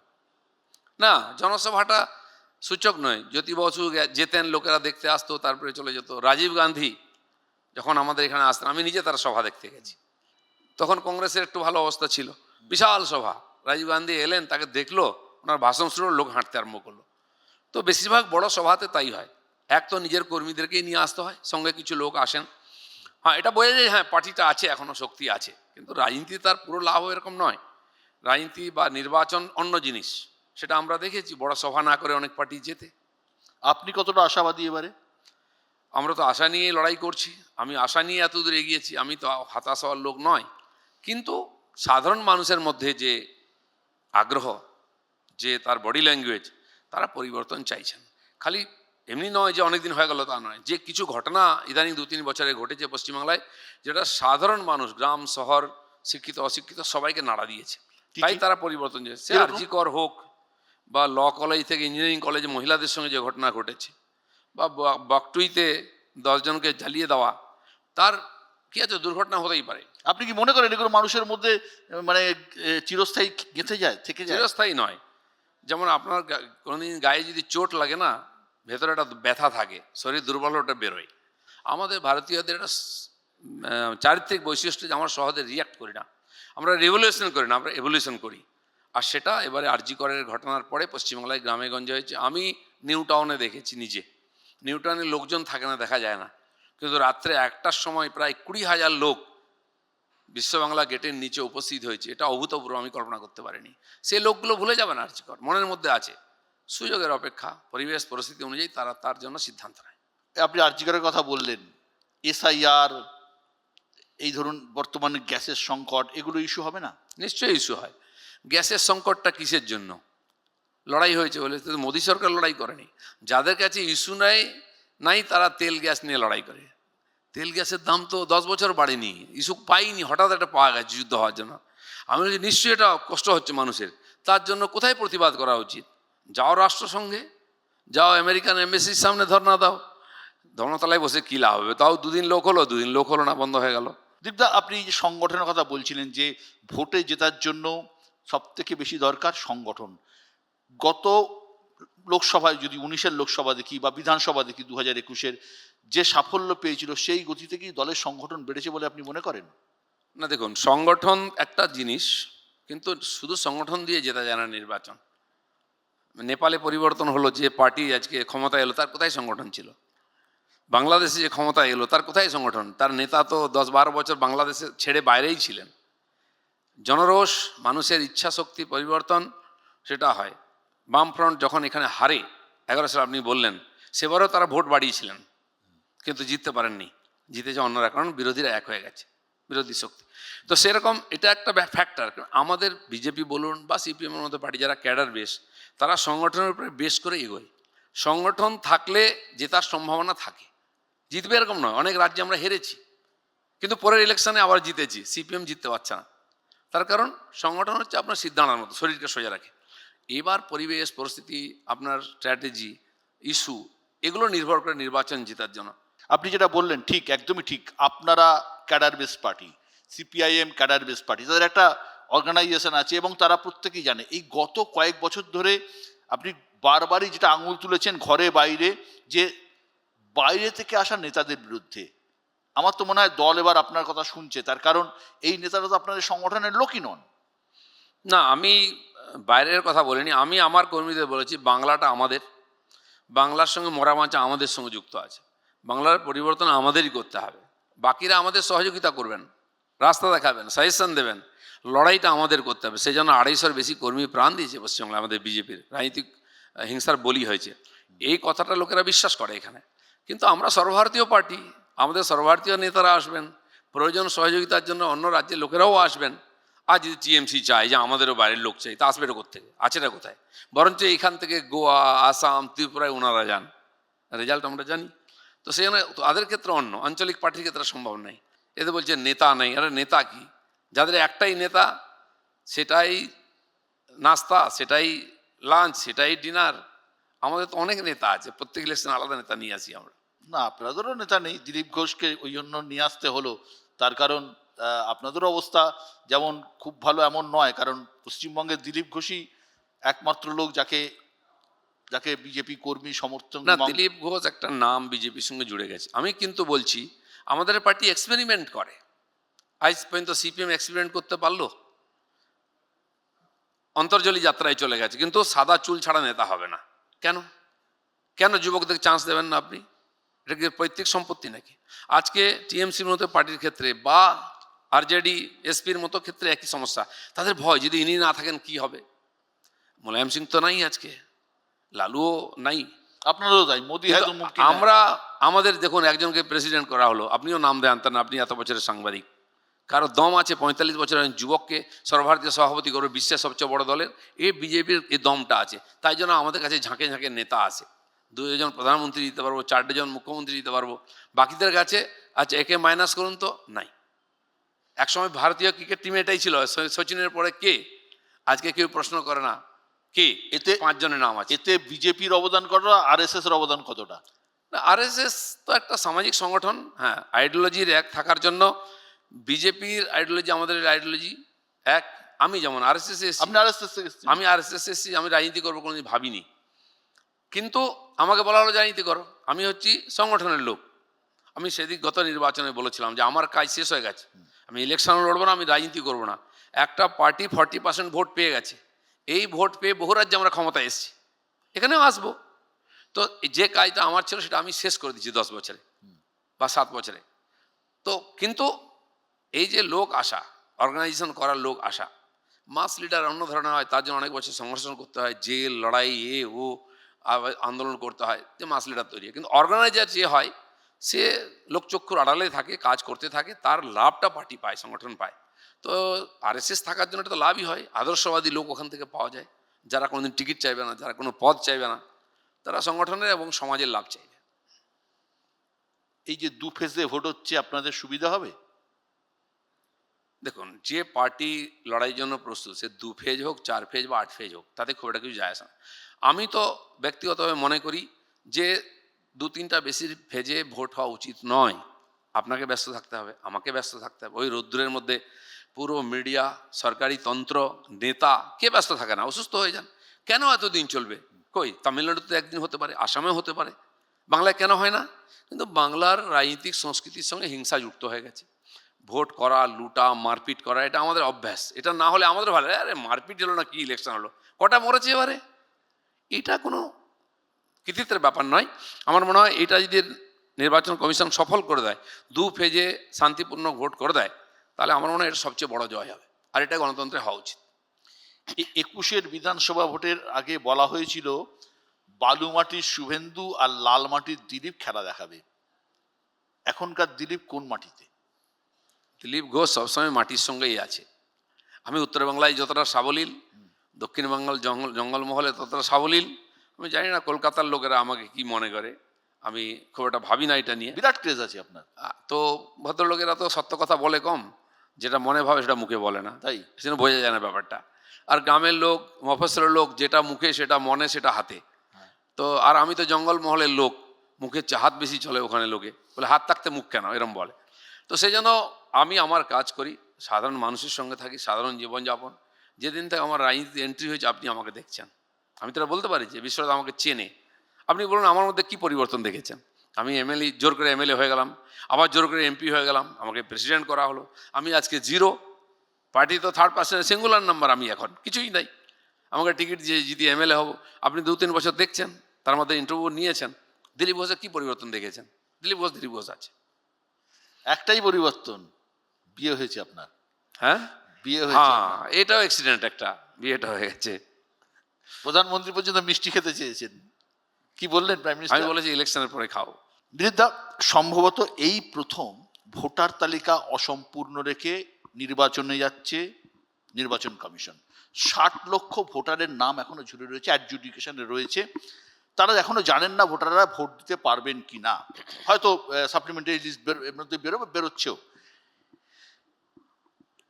না, জনসভাটা সূচক নয়। জ্যোতি বসু যেতেন, লোকেরা দেখতে আসতো, তারপরে চলে যেত। রাজীব গান্ধী যখন আমাদের এখানে আসতেন, আমি নিজে তার সভা দেখতে গেছি, তখন কংগ্রেসের একটু ভালো অবস্থা ছিল, বিশাল সভা। রাজীব গান্ধী এলেন, তাকে দেখলো, ওনার ভাষণ শুরু, লোক হাঁটতে আরম্ভ করলো। তো বেশিরভাগ বড় সভাতে তাই হয়। এক তো নিজের কর্মীদেরকেই নিয়ে আসতে হয়, সঙ্গে কিছু লোক আসেন। হ্যাঁ, এটা বোঝা যায়, হ্যাঁ পার্টিটা আছে, এখনো শক্তি আছে। কিন্তু রাজনীতি তার পুরো লাভ এরকম নয়। রাজনীতি বা নির্বাচন অন্য জিনিস, সেটা আমরা দেখেছি, বড় সভা না করে অনেক পার্টি জেতে। আপনি কতটা আশাবাদী এবারে? আমরা তো আশা নিয়েই লড়াই করছি, আমি আশা নিয়ে এত দূর এগিয়েছি, আমি তো হতাশ হওয়ার লোক নয়। কিন্তু সাধারণ মানুষের মধ্যে যে আগ্রহ, যে তার বডি ল্যাঙ্গুয়েজ, তারা পরিবর্তন চাইছেন। খালি এমনি নয় যে অনেক দিন হয়ে গেল, তা নয়। যে কিছু ঘটনা ইদানিং 2-3 বছরে ঘটেছে পশ্চিমবাংলায়, যেটা সাধারণ মানুষ, গ্রাম শহর, শিক্ষিত অশিক্ষিত সবাইকে নাড়া দিয়েছে, তাই তারা পরিবর্তন চাইছে। সে আরজি কর হোক, বা ল কলেজ থেকে ইঞ্জিনিয়ারিং কলেজে মহিলাদের সঙ্গে যে ঘটনা ঘটেছে, বা বকটুইতে 10 জনকে জ্বালিয়ে দেওয়া, তার কি আছে, দুর্ঘটনা হতেই পারে। আপনি কি মনে করেন এগুলো মানুষের মধ্যে মানে চিরস্থায়ী গেঁথে যায়, থেকে যায়? চিরস্থায়ী নয়। যেমন আপনার কোনোদিন গায়ে যদি চোট লাগে না, ভেতরে একটা ব্যথা থাকে, শরীর দুর্বল হলে ওটা বেরোয়। আমাদের ভারতীয়দের একটা চারিত্রিক বৈশিষ্ট্য যে আমরা সহজে রিয়াক্ট করি না, আমরা রেভলিউশন করি না, আমরা এভলিউশন করি। আর সেটা এবারে আরজি করের ঘটনার পরে পশ্চিমবাংলায় গ্রামে গঞ্জে হয়েছে। আমি নিউ টাউনে দেখেছি নিজে। নিউ টাউনে লোকজন থাকে না, দেখা যায় না, কিন্তু রাত্রে 1টার সময় প্রায় 20,000 লোক বিশ্ব বাংলা গেটের নিচে উপস্থিত হয়েছে, এটা অভূতপূর্ব, আমি কল্পনা করতে পারিনি। সেই লোকগুলো ভুলে যাবে না, আর্যিকর মনের মধ্যে আছে, সুযোগের অপেক্ষা, পরিবেশ পরিস্থিতি অনুযায়ী তারা তার জন্য সিদ্ধান্ত নেয়। আপনি আরজিকরের কথা বললেন, এসআইআর, এই ধরুন বর্তমানে গ্যাসের সংকট, এগুলো ইস্যু হবে না? নিশ্চয়ই ইস্যু হয়। গ্যাসের সংকটটা কিসের জন্য? লড়াই হয়েছে বলে তো মোদী সরকার লড়াই করেনি। যাদের কাছে ইস্যু নাই তারা তেল গ্যাস নিয়ে লড়াই করে। তেল গ্যাসের দাম তো 10 বছর বাড়েনি, ইস্যু পাইনি, হঠাৎ একটা পাওয়া গেছে যুদ্ধ হওয়ার জন্য। আমি বলছি নিশ্চয়ই এটা কষ্ট হচ্ছে মানুষের, তার জন্য কোথায় প্রতিবাদ করা উচিত? যাও রাষ্ট্রসংঘে, যাও আমেরিকান এমবেসির সামনে ধর্ণা দাও। ধর্মতলায় বসে কী লাভ হবে? তাও দুদিন লোক হলো না, বন্ধ হয়ে গেল। দীপদা, আপনি যে সংগঠনের কথা বলছিলেন যে ভোটে জেতার জন্য সব থেকে বেশি দরকার সংগঠন। গত লোকসভায় যদি 19-এর লোকসভা দেখি বা বিধানসভা দেখি 2021-এর, যে সাফল্য পেয়েছিল সেই গতি থেকেই দলের সংগঠন বেড়েছে বলে আপনি মনে করেন? না দেখুন, সংগঠন একটা জিনিস, কিন্তু শুধু সংগঠন দিয়ে জেতা যায় না নির্বাচন। নেপালে পরিবর্তন হলো, যে পার্টি আজকে ক্ষমতা এলো তার কোথায় সংগঠন ছিল? বাংলাদেশে যে ক্ষমতা এলো তার কোথায় সংগঠন? তার নেতা তো 10-12 বছর বাংলাদেশে ছেড়ে বাইরেই ছিলেন। জনরোষ, মানুষের ইচ্ছা শক্তি পরিবর্তন, সেটা হয়। বামফ্রন্ট যখন এখানে হারে 11 সাল, আপনি বললেন, সেবারও তারা ভোট বাড়িয়েছিলেন কিন্তু জিততে পারেননি, জিতেছে অন্যরা, কারণ বিরোধীরা এক হয়ে গেছে, বিরোধী শক্তি। তো সেরকম এটা একটা ফ্যাক্টর। আমাদের বিজেপি বলুন বা সিপিএমের মতো পার্টি যারা ক্যাডার বেস, তারা সংগঠনের উপরে বেশ করে এগোয়। সংগঠন থাকলে জেতার সম্ভাবনা থাকে। জিতবে এরকম নয়, অনেক রাজ্যে আমরা হেরেছি কিন্তু পরের ইলেকশনে আবার জিতেছি, সিপিএম জিততে পারছে না। তার কারণ সংগঠন হচ্ছে আপনার সিদ্ধান্তের মতো, শরীরকে সোজা রাখে। এবার পরিবেশ পরিস্থিতি, আপনার স্ট্র্যাটেজি, ইস্যু, এগুলো নির্ভর করে নির্বাচন জেতার জন্য। আপনি যেটা বললেন ঠিক, একদমই ঠিক। আপনারা cadre base party, CPIM cadre base party, তাদের একটা অর্গানাইজেশন আছে এবং তারা প্রত্যেকেই জানে। এই গত কয়েক বছর ধরে আপনি বারবারই যেটা আঙুল তুলেছেন ঘরে বাইরে, যে বাইরে থেকে আসা নেতাদের বিরুদ্ধে। আমার তো মনে হয় দল এবার আপনার কথা শুনছে, তার কারণ এই নেতারা তো আপনাদের সংগঠনের লোকই নন। না, আমি বাইরের কথা বলিনি, আমি আমার কর্মীদের বলেছি বাংলাটা আমাদের, বাংলার সঙ্গে মরা মাচা আমাদের সঙ্গে যুক্ত আছে, বাংলার পরিবর্তন আমাদেরই করতে হবে। বাকিরা আমাদের সহযোগিতা করবেন, রাস্তা দেখাবেন, সাজেশন দেবেন, লড়াইটা আমাদের করতে হবে। সেই জন্য 250-এর বেশি কর্মী প্রাণ দিয়েছে পশ্চিমবাংলা, আমাদের বিজেপির রাজনৈতিক হিংসার বলি হয়েছে। এই কথাটা লোকেরা বিশ্বাস করে এখানে। কিন্তু আমরা সর্বভারতীয় পার্টি, আমাদের সর্বভারতীয় নেতারা আসবেন, প্রয়োজন সহযোগিতার জন্য অন্য রাজ্যের লোকেরাও আসবেন। আর যদি টিএমসি চায় যে আমাদেরও বাইরের লোক চাই, তা আসবে এটা কোথেকে? আছেটা কোথায়? বরঞ্চ এখান থেকে গোয়া, আসাম, ত্রিপুরায় ওনারা যান, রেজাল্ট আমরা জানি। তো সেখানে তাদের ক্ষেত্রে অন্য, আঞ্চলিক পার্টির ক্ষেত্রে সম্ভব নেই। এতে বলছে নেতা নেই, আরে নেতা কি? যাদের একটাই নেতা, সেটাই নাস্তা, সেটাই লাঞ্চ, সেটাই ডিনার। আমাদের তো অনেক নেতা আছে, প্রত্যেক ইলেকশন আলাদা নেতা নিয়ে আসি আমরা। না, আপনাদেরও নেতা নেই। দিলীপ ঘোষকে ওই জন্য নিয়ে আসতে হলো, তার কারণ আপনাদেরও অবস্থা যেমন খুব ভালো এমন নয়, কারণ পশ্চিমবঙ্গের দিলীপ ঘোষই একমাত্র লোক যাকে যাকে বিজেপি কর্মী সমর্থন। না, দিলীপ ঘোষ একটা নাম বিজেপির সঙ্গে জুড়ে গেছে। আমি কিন্তু বলছি আমাদের পার্টি এক্সপেরিমেন্ট করে। আজ পর্যন্ত সিপিএম এক্সপেরিমেন্ট করতে পারলো? অন্তর্জলি যাত্রায় চলে গেছে, কিন্তু সাদা চুল ছাড়া নেতা হবে না। কেন? কেন যুবকদের চান্স দেবেন না আপনি? এটা কি পৈতৃক সম্পত্তি নাকি? আজকে টিএমসির মতো পার্টির ক্ষেত্রে বা আরজেডি এসপির মতো ক্ষেত্রে একই সমস্যা। তাদের ভয়, যদি ইনি না থাকেন কি হবে? মোলায়েম সিং তো নাই আজকে, লালুও নাই। আপনারও তাই, মোদি হয়তো মুমকিন হ্যায়। আমরা আমাদের দেখুন, একজনকে প্রেসিডেন্ট করা হলো, আপনিও নাম দেন না, আপনি এত বছরের সাংবাদিক, কারো দম আছে 45 বছরের যুবককে সর্বভারতীয় সভাপতি করবে বিশ্বের সবচেয়ে বড় দলের, এই বিজেপির এই দমটা আছে। তাই জন্য আমাদের কাছে ঝাঁকে ঝাঁকে নেতা আছে। 2 জন প্রধানমন্ত্রী দিতে পারবো, 4 জন মুখ্যমন্ত্রী দিতে পারবো। বাকিদের কাছে আচ্ছা একে মাইনাস করুন তো, নাই। একসময় ভারতীয় ক্রিকেট টিমে এটাই ছিল, সচিনের পরে কে? আজকে কেউ প্রশ্ন করে না কে। এতে 5 জনের নাম আছে। এতে বিজেপির অবদান কতটা, আরএসএস এর অবদান কতটা? আরএসএস তো একটা সামাজিক সংগঠন, হ্যাঁ, আইডিওলজির এক থাকার জন্য। বিজেপির আইডিওলজি আমাদের আইডিওলজি এক। আমি যেমন আরএসএস এসেছি, আপনি আরএসএস থেকে এসেছেন। আমি আরএসএস এসেছি, আমি রাজনীতি করবো কোনোদিন ভাবিনি। কিন্তু আমাকে বলা হলো রাজনীতি করো, আমি হচ্ছি সংগঠনের লোক। আমি সেদিক গত নির্বাচনে বলেছিলাম যে আমার কাজ শেষ হয়ে গেছে, আমি ইলেকশন লড়বো না, আমি রাজনীতি করবো না। একটা পার্টি 40% ভোট পেয়ে গেছে, এই ভোট পেয়ে বহু রাজ্যে আমরা ক্ষমতায় এসেছি, এখানেও আসবো। তো যে কাজটা আমার ছিল সেটা আমি শেষ করে দিচ্ছি 10 বছরে বা 7 বছরে। তো কিন্তু এই যে লোক আসা, অর্গানাইজেশন করার লোক আসা, মাস লিডার অন্য ধরনের হয়, তার জন্য অনেক বছর সংঘর্ষ করতে হয়, জেল, লড়াই, আন্দোলন করতে হয়, যে মাস লিডার তৈরি হয়। কিন্তু অর্গানাইজার যে হয়, সে লোকচক্ষুর আড়ালে থাকে, কাজ করতে থাকে, তার লাভটা পার্টি পায়, সংগঠন পায়। তো আরএসএস থাকার জন্য এটা তো লাভই হয়, আদর্শবাদী লোক ওখান থেকে পাওয়া যায়, যারা কোনোদিন টিকিট চাইবে না, যারা কোনো পদ চাইবে না, তারা সংগঠনের এবং সমাজের লাভ চাইবে। এই যে দু ফেজে ভোট হচ্ছে, আপনাদের সুবিধা হবে? দেখুন, যে পার্টি লড়াইয়ের জন্য প্রস্তুত, সে 2 ফেজ হোক, 4 ফেজ বা 8 ফেজ হোক, তাতে খুব একটা কিছু যায় আসে না। আমি তো ব্যক্তিগতভাবে মনে করি যে 2-3টা বেশি ফেজে ভোট হওয়া উচিত নয়। আপনাকে ব্যস্ত থাকতে হবে, আমাকে ব্যস্ত থাকতে হবে। ওই রোদ্দুরের মধ্যে পুরো মিডিয়া, সরকারি তন্ত্র, নেতা, কে ব্যস্ত থাকে না? অসুস্থ হয়ে যান। কেন এতদিন চলবে? কই, তামিলনাড়ুতে একদিন হতে পারে, আসামেও হতে পারে, বাংলায় কেন হয় না? কিন্তু বাংলার রাজনীতিক সংস্কৃতির সঙ্গে হিংসা যুক্ত হয়ে গেছে। ভোট করা, লুটা, মারপিট করা, এটা আমাদের অভ্যাস। এটা না হলে আমাদের ভালো লাগে, আরে মারপিট হলো না, কি ইলেকশন হলো, কটা মরেছে এবারে, এটা কোনো কৃতিত্বের ব্যাপার নয়। আমার মনে হয় এটা যদি নির্বাচন কমিশন সফল করে দেয়, 2 ফেজে শান্তিপূর্ণ ভোট করে দেয়, তাহলে আমার মনে হয় এটা সবচেয়ে বড় জয় হবে, আর এটা গণতন্ত্রে হওয়া উচিত। 21-এর বিধানসভা ভোটের আগে বলা হয়েছিল বালুমাটির শুভেন্দু আর লাল মাটির দিলীপ খেলা দেখাবে। এখনকার দিলীপ কোন মাটিতে? দিলীপ ঘোষ সবসময় মাটির সঙ্গেই আছে। আমি উত্তর বাংলায় যতটা সাবলীল, দক্ষিণ বাংলার জঙ্গলমহলে ততটা সাবলীল। আমি জানি না কলকাতার লোকেরা আমাকে কি মনে করে, আমি খুব একটা ভাবি না এটা নিয়ে। বিরাট ক্রেজ আছে আপনার, তো ভদ্রলোকেরা তো সত্য কথা বলে কম, যেটা মনে ভাবে সেটা মুখে বলে না, তাই সেজন্য বোঝা যায় না ব্যাপারটা। আর গ্রামের লোক, মফস্বলের লোক, যেটা মুখে সেটা মনে, সেটা হাতে। তো আর আমি তো জঙ্গলমহলের লোক, মুখের হাত বেশি চলে ওখানে, লোকে বলে হাত থাকতে মুখ কেন, এরম বলে। তো সেই জন্য আমি আমার কাজ করি, সাধারণ মানুষের সঙ্গে থাকি, সাধারণ জীবনযাপন। যেদিন থেকে আমার রাজনীতিতে এন্ট্রি হয়েছে, আপনি আমাকে দেখছেন, আমি তো এটা বলতে পারি যে বিশ্বনাথ আমাকে চেনে। আপনি বলুন আমার মধ্যে কি পরিবর্তন দেখেছেন? আমি এমএলএ, জোর করে এমএলএ হয়ে গেলাম, আবার জোর করে এমপি হয়ে গেলাম, আমাকে প্রেসিডেন্ট করা হলো, আমি আজকে জিরো, পার্টি তো থার্ড পার্সেন্ট, সিঙ্গুলার নাম্বার, আমি এখন কিছুই নাই। আমাকে টিকিট দিয়ে জিতি এমএলএ হব। আপনি 2-3 বছর দেখছেন, তার মধ্যে ইন্টারভিউ নিয়েছেন। দিলীপ ঘোষের কি পরিবর্তন দেখেছেন? দিলীপ ঘোষ আছে। একটাই পরিবর্তন, বিয়ে হয়েছে আপনার। হ্যাঁ, বিয়ে হয়েছে হ্যাঁ, আপনার। এটাও অ্যাক্সিডেন্ট একটা, বিয়েটা হয়ে গেছে। প্রধানমন্ত্রী পর্যন্ত মিষ্টি খেতে চেয়েছেন, কি বললেন প্রাইম আমি মিনিস্টার? বলেছি ইলেকশনের পরে খাও। দিলীপদা, সম্ভবত এই প্রথম ভোটার তালিকা অসম্পূর্ণ রেখে নির্বাচনে যাচ্ছে নির্বাচন কমিশন। 60 লক্ষ ভোটারের নাম এখনো ঝুলে রয়েছে, অ্যাডজুডিকেশনে রয়েছে। তারা এখনো জানেন না ভোটাররা ভোট দিতে পারবেন কি না। হয়তো সাপ্লিমেন্টারি লিস্ট এর মধ্যে বেরোচ্ছেও।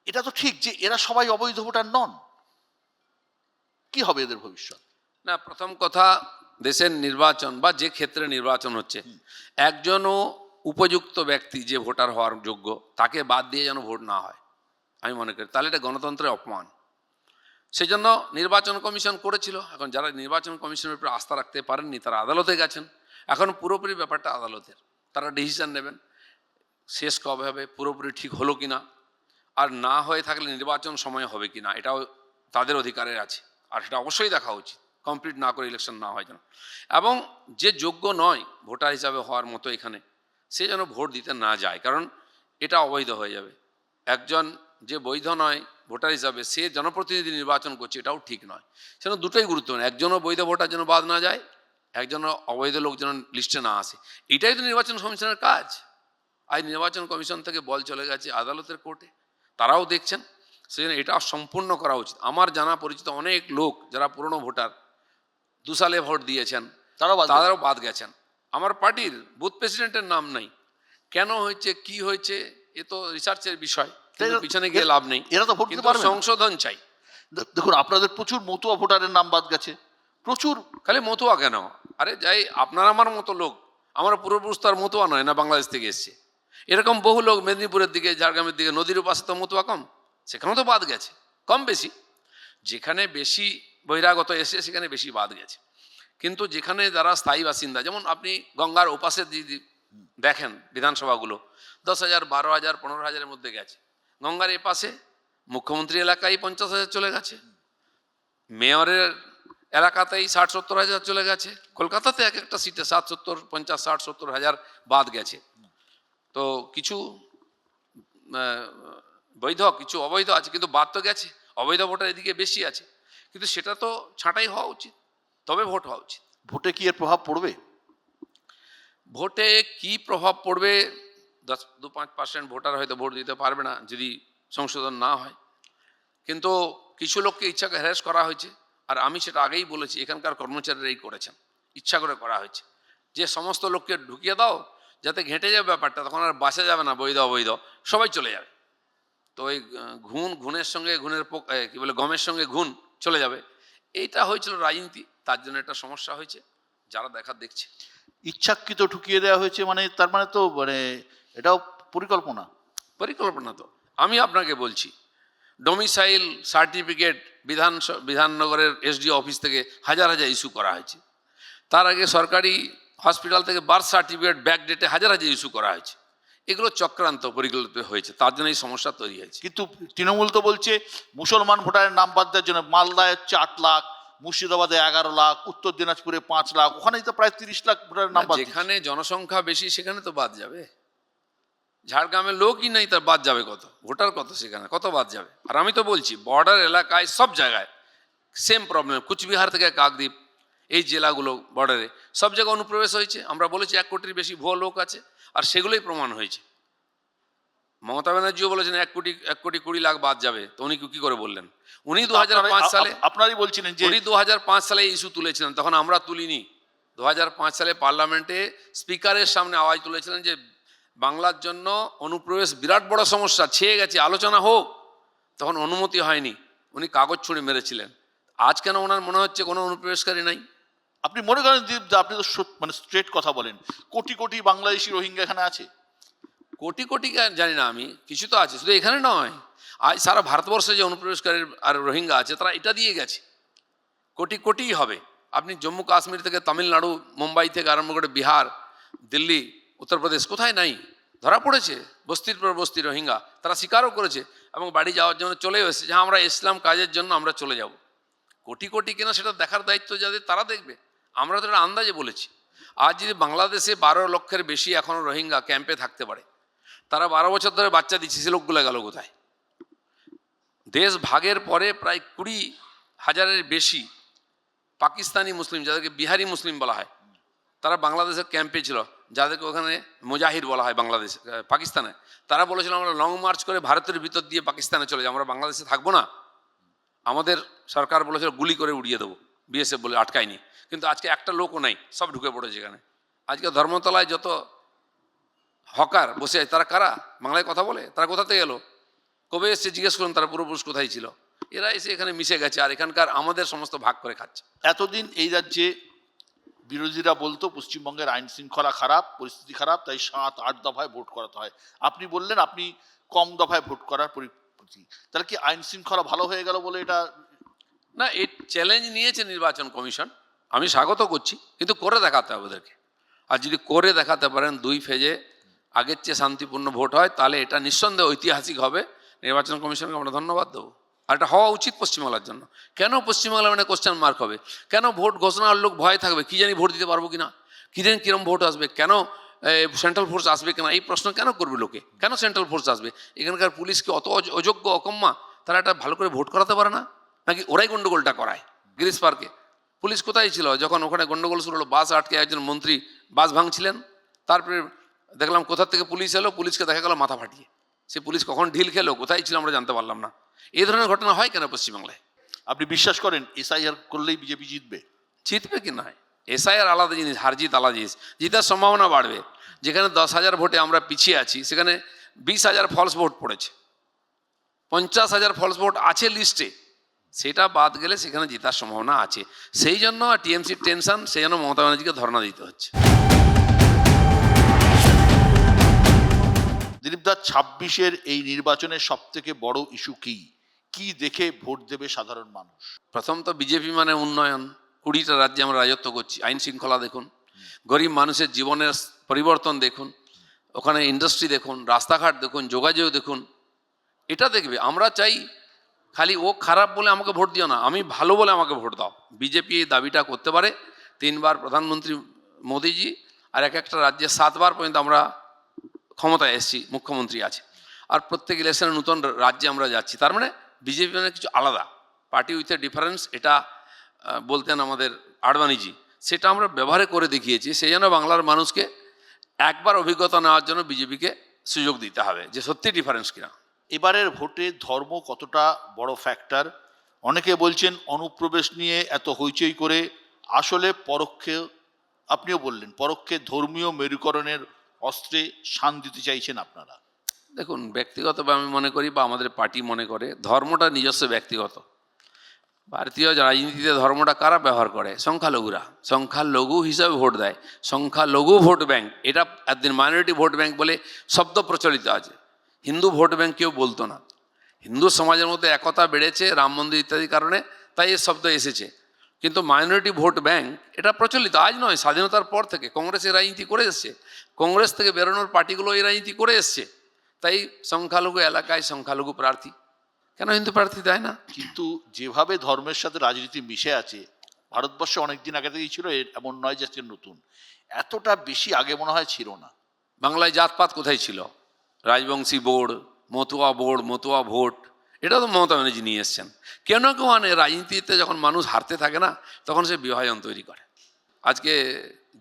এটা তো ঠিক যে এরা সবাই অবৈধ ভোটার নন। কি হবে এদের ভবিষ্যৎ? না, প্রথম কথা, দেশের নির্বাচন বা যে ক্ষেত্রে নির্বাচন হচ্ছে, একজনও উপযুক্ত ব্যক্তি যে ভোটার হওয়ার যোগ্য, তাকে বাদ দিয়ে যেন ভোট না হয়, আমি মনে করি তাহলে এটা গণতন্ত্রের অপমান। সেই জন্য নির্বাচন কমিশন করেছিল। এখন যারা নির্বাচন কমিশনের উপরে আস্থা রাখতে পারেননি, তারা আদালতে গেছেন। এখন পুরোপুরি ব্যাপারটা আদালতের, তারা ডিসিশন নেবেন শেষ কবে হবে, পুরোপুরি ঠিক হলো কিনা, আর না হয়ে থাকলে নির্বাচন সময় হবে কিনা, এটাও তাদের অধিকারে আছে। আর সেটা অবশ্যই দেখা উচিত, কমপ্লিট না করে ইলেকশন না হয় যেন। এবং যে যোগ্য নয় ভোটার হিসাবে হওয়ার মতো এখানে, সে যেন ভোট দিতে না যায়, কারণ এটা অবৈধ হয়ে যাবে। একজন যে বৈধ নয় ভোটার হিসাবে, সে জনপ্রতিনিধি নির্বাচন করছে, এটাও ঠিক নয়। সেজন্য দুটোই গুরুত্বপূর্ণ, একজনও বৈধ ভোটার যেন বাদ না যায়, একজনও অবৈধ লোক যেন লিস্টে না আসে। এটাই তো নির্বাচন কমিশনের কাজ। আজ নির্বাচন কমিশন থেকে বল চলে গেছে আদালতের কোর্টে, তারাও দেখছেন। সেজন্য এটা সম্পূর্ণ করা উচিত। আমার জানা পরিচিত অনেক লোক যারা পুরনো ভোটার, 2 সালে ভোট দিয়েছেন, তারাও বাদ গেছেন। আমার পার্টির বুথ প্রেসিডেন্টের নাম নাই। কেন হয়েছে, কি হয়েছে, এ তো রিসার্চের বিষয়, কিন্তু পিছনে গিয়ে লাভ নেই। এরা তো ভোট দিতে কিন্তু পারবে না। সংশোধন চাই। দেখুন, আপনাদের প্রচুর মতুয়া ভোটারের নাম বাদ গেছে, প্রচুর। খালি মতুয়া কেন? আরে যাই, আপনার আমার মতো লোক, আমার পূর্বপুরুষ তো আর মতুয়া নয় না, বাংলাদেশ থেকে এসছে। এরকম বহু লোক মেদিনীপুরের দিকে, ঝাড়গ্রামের দিকে, নদীর পাশে তো মতুয়া কম, সেখানেও তো বাদ গেছে, কম বেশি। যেখানে বেশি বহিরাগত এসে সেখানে বেশি বাদ গেছে। কিন্তু যেখানে যারা স্থায়ী বাসিন্দা, যেমন আপনি গঙ্গার ওপাশে যদি দেখেন বিধানসভাগুলো, 10,000, 12,000, 15,000-এর মধ্যে গেছে। গঙ্গার এপাশে মুখ্যমন্ত্রী এলাকায় 50,000 চলে গেছে, মেয়রের এলাকাতেই 60-70 হাজার চলে গেছে, কলকাতাতে এক একটা সিটে 60-70, 50, 60-70 হাজার বাদ গেছে। তো কিছু বৈধ কিছু অবৈধ আছে, কিন্তু বাদ তো গেছে। অবৈধ ভোটার এদিকে বেশি আছে, কিন্তু সেটা তো ছাঁটাই হওয়া উচিত, তবে ভোট হওয়া উচিত। ভোটে কি এর প্রভাব পড়বে? ভোটে কি প্রভাব পড়বে? 2-5% ভোটার হয়তো ভোট দিতে পারবে না যদি সংশোধন না হয়, কিন্তু কিছু লোককে ইচ্ছা করে হ্যারাস করা হয়েছে। আর আমি সেটা আগেই বলেছি, এখানকার কর্মচারীরাই করেছেন, ইচ্ছা করে করা হয়েছে যে সমস্ত লোককে ঢুকিয়ে দাও যাতে ঘেঁটে যাবে ব্যাপারটা, তখন আর বাঁচা যাবে না, বৈধ অবৈধ সবাই চলে যাবে। তো ওই ঘুণের সঙ্গে কি বলে গমের সঙ্গে ঘুণ চলে যাবে, এইটা হয়েছিল রাজনীতি, তার জন্য একটা সমস্যা হয়েছে, যারা দেখার দেখছে। ইচ্ছাকৃত ঢুকিয়ে দেওয়া হয়েছে মানে তার মানে তো মানে এটাও পরিকল্পনা। পরিকল্পনা তো আমি আপনাকে বলছি, ডোমিসাইল সার্টিফিকেট বিধাননগরের এসডিও অফিস থেকে হাজার হাজার ইস্যু করা হয়েছে। তার আগে সরকারি হসপিটাল থেকে বার্থ সার্টিফিকেট ব্যাক ডেটে হাজার হাজার ইস্যু করা হয়েছে। এগুলো চক্রান্ত পরিকল্পিত হয়েছে, তার জন্য এই সমস্যা তৈরি হয়েছে। কিন্তু তৃণমূল তো বলছে মুসলমান ভোটারের নাম বাদ দেওয়ার জন্য মালদায় হচ্ছে 8 লাখ, মুর্শিদাবাদে 11 লাখ, উত্তর দিনাজপুরে 5 লাখ, ওখানেই তো প্রায় 30 লাখ ভোটারের নাম বাদ দিচ্ছে। যেখানে জনসংখ্যা বেশি সেখানে তো বাদ যাবে। ঝাড়গ্রামের লোকই নেই, তার বাদ যাবে কত? ভোটার কত সেখানে, কত বাদ যাবে? আর আমি তো বলছি বর্ডার এলাকায় সব জায়গায় সেম প্রবলেম। কুচবিহার থেকে কাকদ্বীপ, এই জেলাগুলো বর্ডারে সব জায়গায় অনুপ্রবেশ হয়েছে। আমরা বলেছি 1 কোটির বেশি ভুয়ো লোক আছে, আর সেগুলোই প্রমাণ হয়েছে। মমতা ব্যানার্জিও বলেছেন 1 কোটি 20 লাখ বাদ যাবে, তো উনি কি করে বললেন? উনি 2005 সালে আপনারই বলছিলেন যে উনি 2005 সালে ইস্যু তুলেছিলেন, তখন আমরা তুলিনি। 2005 সালে পার্লামেন্টে স্পিকারের সামনে আওয়াজ তুলেছিলেন যে বাংলার জন্য অনুপ্রবেশ বিরাট বড় সমস্যা, ছেয়ে গেছে, আলোচনা হোক। তখন অনুমতি হয়নি, উনি কাগজ ছুঁড়ে মেরেছিলেন। আজ কেন ওনার মনে হচ্ছে কোনো অনুপ্রবেশকারী নাই? আপনি মনে করেন যে আপনি তো মানে স্ট্রেট কথা বলেন, কোটি কোটি বাংলাদেশি রোহিঙ্গা এখানে আছে? কোটি কোটি জানি না আমি, কিছু তো আছে, শুধু এখানে নয়, আজ সারা ভারতবর্ষে যে অনুপ্রবেশকারী আর রোহিঙ্গা আছে তারা এটা দিয়ে গেছে, কোটি কোটিই হবে। আপনি জম্মু কাশ্মীর থেকে তামিলনাড়ু, মুম্বাই থেকে আরম্ভ করে বিহার, দিল্লি, উত্তরপ্রদেশ, কোথায় নাই? ধরা পড়েছে বস্তির পর বস্তি রোহিঙ্গা, তারা স্বীকারও করেছে এবং বাড়ি যাওয়ার জন্য চলেও এসেছে, যে আমরা ইসলাম কাজের জন্য আমরা চলে যাব। কোটি কোটি কিনা সেটা দেখার দায়িত্ব যাদের, তারা দেখবে। আমরা তো এটা আন্দাজে বলেছি। আজ যদি বাংলাদেশে 12 লক্ষের বেশি এখনও রোহিঙ্গা ক্যাম্পে থাকতে পারে, তারা 12 বছর ধরে বাচ্চা দিচ্ছে, সে লোকগুলো গেল কোথায়? দেশ ভাগের পরে প্রায় 20,000-এর বেশি পাকিস্তানি মুসলিম, যাদেরকে বিহারি মুসলিম বলা হয়, তারা বাংলাদেশের ক্যাম্পে ছিল, যাদেরকে ওখানে মুজাহিদ বলা হয় বাংলাদেশ পাকিস্তানে। তারা বলেছিল আমরা লং মার্চ করে ভারতের ভিতর দিয়ে পাকিস্তানে চলে যাই, আমরা বাংলাদেশে থাকবো না। আমাদের সরকার বলেছিল গুলি করে উড়িয়ে দেবো, বিএসএফ বলে আটকায়নি। কিন্তু আজকে একটা লোকও নাই, সব ঢুকে পড়েছে এখানে। আজকে ধর্মতলায় যত হকার বসে আছে, তারা কারা? বাংলায় কথা বলে? তারা কোথা থেকে এলো? কবে এসে জিজ্ঞেস করুন তারা পূর্বপুরুষ কোথায় ছিল? এরা এসে এখানে মিশে গেছে, আর এখানকার আমাদের সমস্ত ভাগ করে খাচ্ছে। এতদিন এই রাজ্যে বিরোধীরা বলতো পশ্চিমবঙ্গের আইন শৃঙ্খলা খারাপ, পরিস্থিতি খারাপ, তাই 7-8 দফায় ভোট করাতে হয়। আপনি বললেন আপনি কম দফায় ভোট করার পরিস্থিতি, তাহলে কি আইন শৃঙ্খলা ভালো হয়ে গেল বলে এটা? না, এই চ্যালেঞ্জ নিয়েছে নির্বাচন কমিশন, আমি স্বাগত করছি, কিন্তু করে দেখাতে হবে ওদেরকে। আর যদি করে দেখাতে পারেন 2 ফেজে আগের চেয়ে শান্তিপূর্ণ ভোট হয়, তাহলে এটা নিঃসন্দেহে ঐতিহাসিক হবে। নির্বাচন কমিশনকে আমরা ধন্যবাদ দেবো, আর এটা হওয়া উচিত পশ্চিমবাংলার জন্য। কেন পশ্চিমবাংলা মানে কোশ্চেন মার্ক হবে? কেন ভোট ঘোষণার লোক ভয় থাকবে, কি জানি ভোট দিতে পারবো কিনা, কি জানি কিরম ভোট আসবে, কেন সেন্ট্রাল ফোর্স আসবে কিনা, এই প্রশ্ন কেন করবে লোকে? কেন সেন্ট্রাল ফোর্স আসবে? এখানকার পুলিশ কি অত অযোগ্য, অকম্মা? তারা এটা ভালো করে ভোট করাতে পারে না নাকি? ওরাই গন্ডগোলটা করায়। গিরিশ পার্কে পুলিশ কোথায় ছিল যখন ওখানে গন্ডগোল শুরু হলো? বাস আটকে একজন মন্ত্রী বাস ভাঙছিলেন, তারপরে দেখলাম কোথা থেকে পুলিশ এলো, পুলিশকে দেখা গেল মাথা ফাটিয়ে। সে পুলিশ কখন ঢিল খেলো, কোথায় ছিল আমরা জানতে পারলাম না। এই ধরনের ঘটনা হয় কেন পশ্চিমবাংলায়? আপনি বিশ্বাস করেন এসআইআর করলেই বিজেপি জিতবে? জিতবে কি নয়, এসআইআর আলাদা জিনিস, হার জিত আলাদা জিনিস। জিতার সম্ভাবনা বাড়বে। যেখানে 10,000 ভোটে আমরা পিছিয়ে আছি, সেখানে 20,000 ফলস ভোট পড়েছে, 50,000 ফলস ভোট আছে লিস্টে, সেটা বাদ গেলে সেখানে জেতার সম্ভাবনা আছে। সেই জন্য টিএমসির টেনশন, সেই জন্য মমতা ব্যানার্জিকে ধর্ণা দিতে হচ্ছে। দিলীপদা, 26-এর এই নির্বাচনের সব থেকে বড় ইস্যু কি? কি দেখে ভোট দেবে সাধারণ মানুষ? প্রথম তো বিজেপি মানে উন্নয়ন। 20টা রাজ্যে আমরা রাজত্ব করছি, আইন শৃঙ্খলা দেখুন, গরিব মানুষের জীবনের পরিবর্তন দেখুন, ওখানে ইন্ডাস্ট্রি দেখুন, রাস্তাঘাট দেখুন, যোগাযোগ দেখুন, এটা দেখবে। আমরা চাই খালি ও খারাপ বলে আমাকে ভোট দিও না, আমি ভালো বলে আমাকে ভোট দাও। বিজেপি এই দাবিটা করতে পারে। 3 বার প্রধানমন্ত্রী মোদিজি, আর এক একটা রাজ্যে 7 বার পর্যন্ত আমরা ক্ষমতায় এসেছি, মুখ্যমন্ত্রী আছে। আর প্রত্যেক ইলেকশনে নতুন রাজ্যে আমরা যাচ্ছি। তার মানে বিজেপি মানে কিছু আলাদা, পার্টি উইথ এ ডিফারেন্স, এটা বলতেন আমাদের আডবাণীজি। সেটা আমরা ব্যবহারে করে দেখিয়েছি। সেই জন্য বাংলার মানুষকে একবার অভিজ্ঞতা নেওয়ার জন্য বিজেপিকে সুযোগ দিতে হবে যে সত্যি ডিফারেন্স কিনা। এবারের ভোটে ধর্ম কতটা বড় ফ্যাক্টর? অনেকে বলছেন অনুপ্রবেশ নিয়ে এত হইচই করে আসলে পরোক্ষে, আপনিও বললেন, পরোক্ষে ধর্মীয় মেরুকরণের অস্ত্রে শান দিতে চাইছেন আপনারা। দেখুন, ব্যক্তিগতভাবে আমি মনে করি বা আমাদের পার্টি মনে করে ধর্মটা নিজস্ব ব্যক্তিগত। ভারতীয় রাজনীতিতে ধর্মটা কারা ব্যবহার করে? সংখ্যালঘুরা। সংখ্যালঘু হিসাবে ভোট দেয়, সংখ্যালঘু ভোট ব্যাংক, এটা একদিন মাইনরিটি ভোট ব্যাংক বলে শব্দ প্রচলিত আছে। হিন্দু ভোট ব্যাংক কেউ বলতো না। হিন্দু সমাজের মধ্যে একতা বেড়েছে রাম মন্দির ইত্যাদি কারণে, তাই এই শব্দ এসেছে। কিন্তু মাইনরিটি ভোট ব্যাংক এটা প্রচলিত আজ নয়, স্বাধীনতার পর থেকে কংগ্রেস এই রাজনীতি করে এসছে। কংগ্রেস থেকে বেরোনোর পার্টিগুলো এই রাজনীতি করে এসছে। তাই সংখ্যালঘু এলাকায় সংখ্যালঘু প্রার্থী, কেন হিন্দু প্রার্থী দেয় না? কিন্তু যেভাবে ধর্মের সাথে রাজনীতি মিশে আছে, ভারতবর্ষে অনেকদিন আগে থেকেই ছিল, এমন নয় যে আজকে নতুন। এতটা বেশি আগে মনে হয় ছিল না। বাংলায় জাতপাত কোথায় ছিল? Rajbanshi board, Matua board, Matua vote, এটা তো মমতা ব্যানার্জি নিয়ে এসছেন। কেন কেউ মানে রাজনীতিতে যখন মানুষ হারতে থাকে না, তখন সে বিভাজন তৈরি করে। আজকে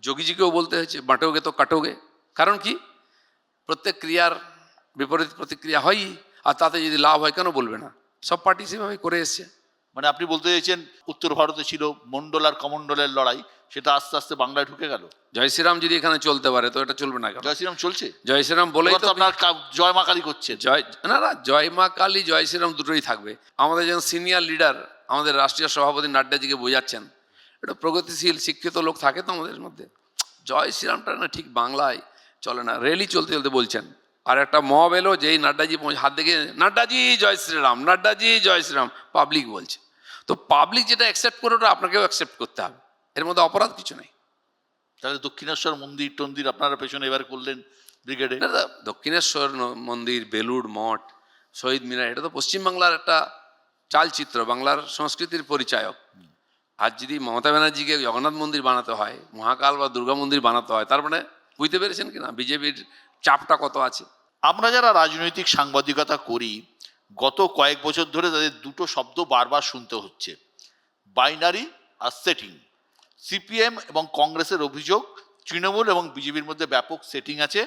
যোগীজিকেও বলতে হয়েছে বাঁটোগে তো কাটোগে। কারণ কি? প্রত্যেক ক্রিয়ার বিপরীত প্রতিক্রিয়া হয়ই, আর তাতে যদি লাভ হয় কেন বলবে না? সব পার্টি সেভাবে করে এসছে। মানে আপনি বলতে চাইছেন উত্তর ভারতে ছিল মন্ডল আর কমন্ডলের লড়াই, সেটা আস্তে আস্তে বাংলায় ঢুকে গেল। জয় শ্রীরাম যদি এখানে চলতে পারে তো এটা চলবে না কেন? জয় শ্রীরাম চলছে, জয় শ্রীরাম বলেই এবার তো তো আপনার জয় মা কালী করছেন। জয় না না, জয় মা কালী জয় শ্রীরাম দুটোই থাকবে। আমাদের যেমন সিনিয়র লিডার আমাদের রাষ্ট্রীয় সভাপতি নাড্ডাজিকে বোঝাচ্ছেন, এটা প্রগতিশীল শিক্ষিত লোক থাকে তো আমাদের মধ্যে। জয় শ্রীরামটা না ঠিক বাংলায় চলে না, রেলি চলতে চলতে বলছেন। আর একটা মব এলো, যেই নাড্ডাজি হাত দেখে নাড্ডাজি জয় শ্রীরাম, নাড্ডাজি জয় শ্রীরাম, পাবলিক বলছে। তো পাবলিক যেটা অ্যাকসেপ্ট করে ওটা আপনাকেও অ্যাকসেপ্ট করতে হবে, এর মধ্যে অপরাধ কিছু নেই। তাহলে দক্ষিণেশ্বর মন্দির টন্দির আপনারা পেছনে এবার করলেন ব্রিগেডে। না, দক্ষিণেশ্বর মন্দির, বেলুড় মঠ, শহীদ মিনার, এটা তো পশ্চিমবাংলার একটা চালচিত্র, বাংলার সংস্কৃতির পরিচায়ক। আর যদি মমতা ব্যানার্জিকে জগন্নাথ মন্দির বানাতে হয়, মহাকাল বা দুর্গা মন্দির বানাতে হয়, তার মানে বুঝতে পেরেছেন কিনা বিজেপির চাপটা কত আছে। আমরা যারা রাজনৈতিক সাংবাদিকতা করি, গত কয়েক বছর ধরে তাদের দুটো শব্দ বারবার শুনতে হচ্ছে, বাইনারি আর সেটিং। সিপিএম এবং কংগ্রেসের অভিযোগ তৃণমূল এবং বিজেপির মধ্যে ব্যাপক সেটিং আছে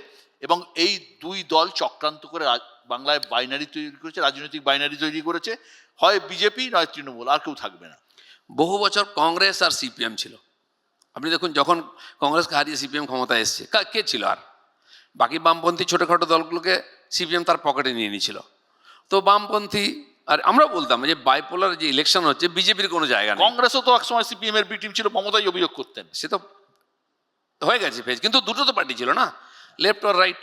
এবং এই দুই দল চক্রান্ত করে বাংলায় বাইনারি তৈরি করেছে, রাজনৈতিক বাইনারি তৈরি করেছে। হয় বিজেপি নয় তৃণমূল, আর কেউ থাকবে না। বহু বছর কংগ্রেস আর সিপিএম ছিল। আপনি দেখুন, যখন কংগ্রেসকে হারিয়ে সিপিএম ক্ষমতায় এসছে, কে ছিল আর? বাকি বামপন্থী ছোটোখাটো দলগুলোকে সিপিএম তার পকেটে নিয়ে নিয়েছিল। তো বামপন্থী, আর আমরা বলতাম যে বাইপোলার যে ইলেকশন হচ্ছে, বিজেপির কোনো জায়গা নেই। কংগ্রেসও তো একসময় সিপিএম এর বি টিম ছিল, মমতাই অভিযোগ করতেন। সে তো হয়ে গেছে ফেজ, কিন্তু দুটো তো পার্টি ছিল না, লেফট অর রাইট।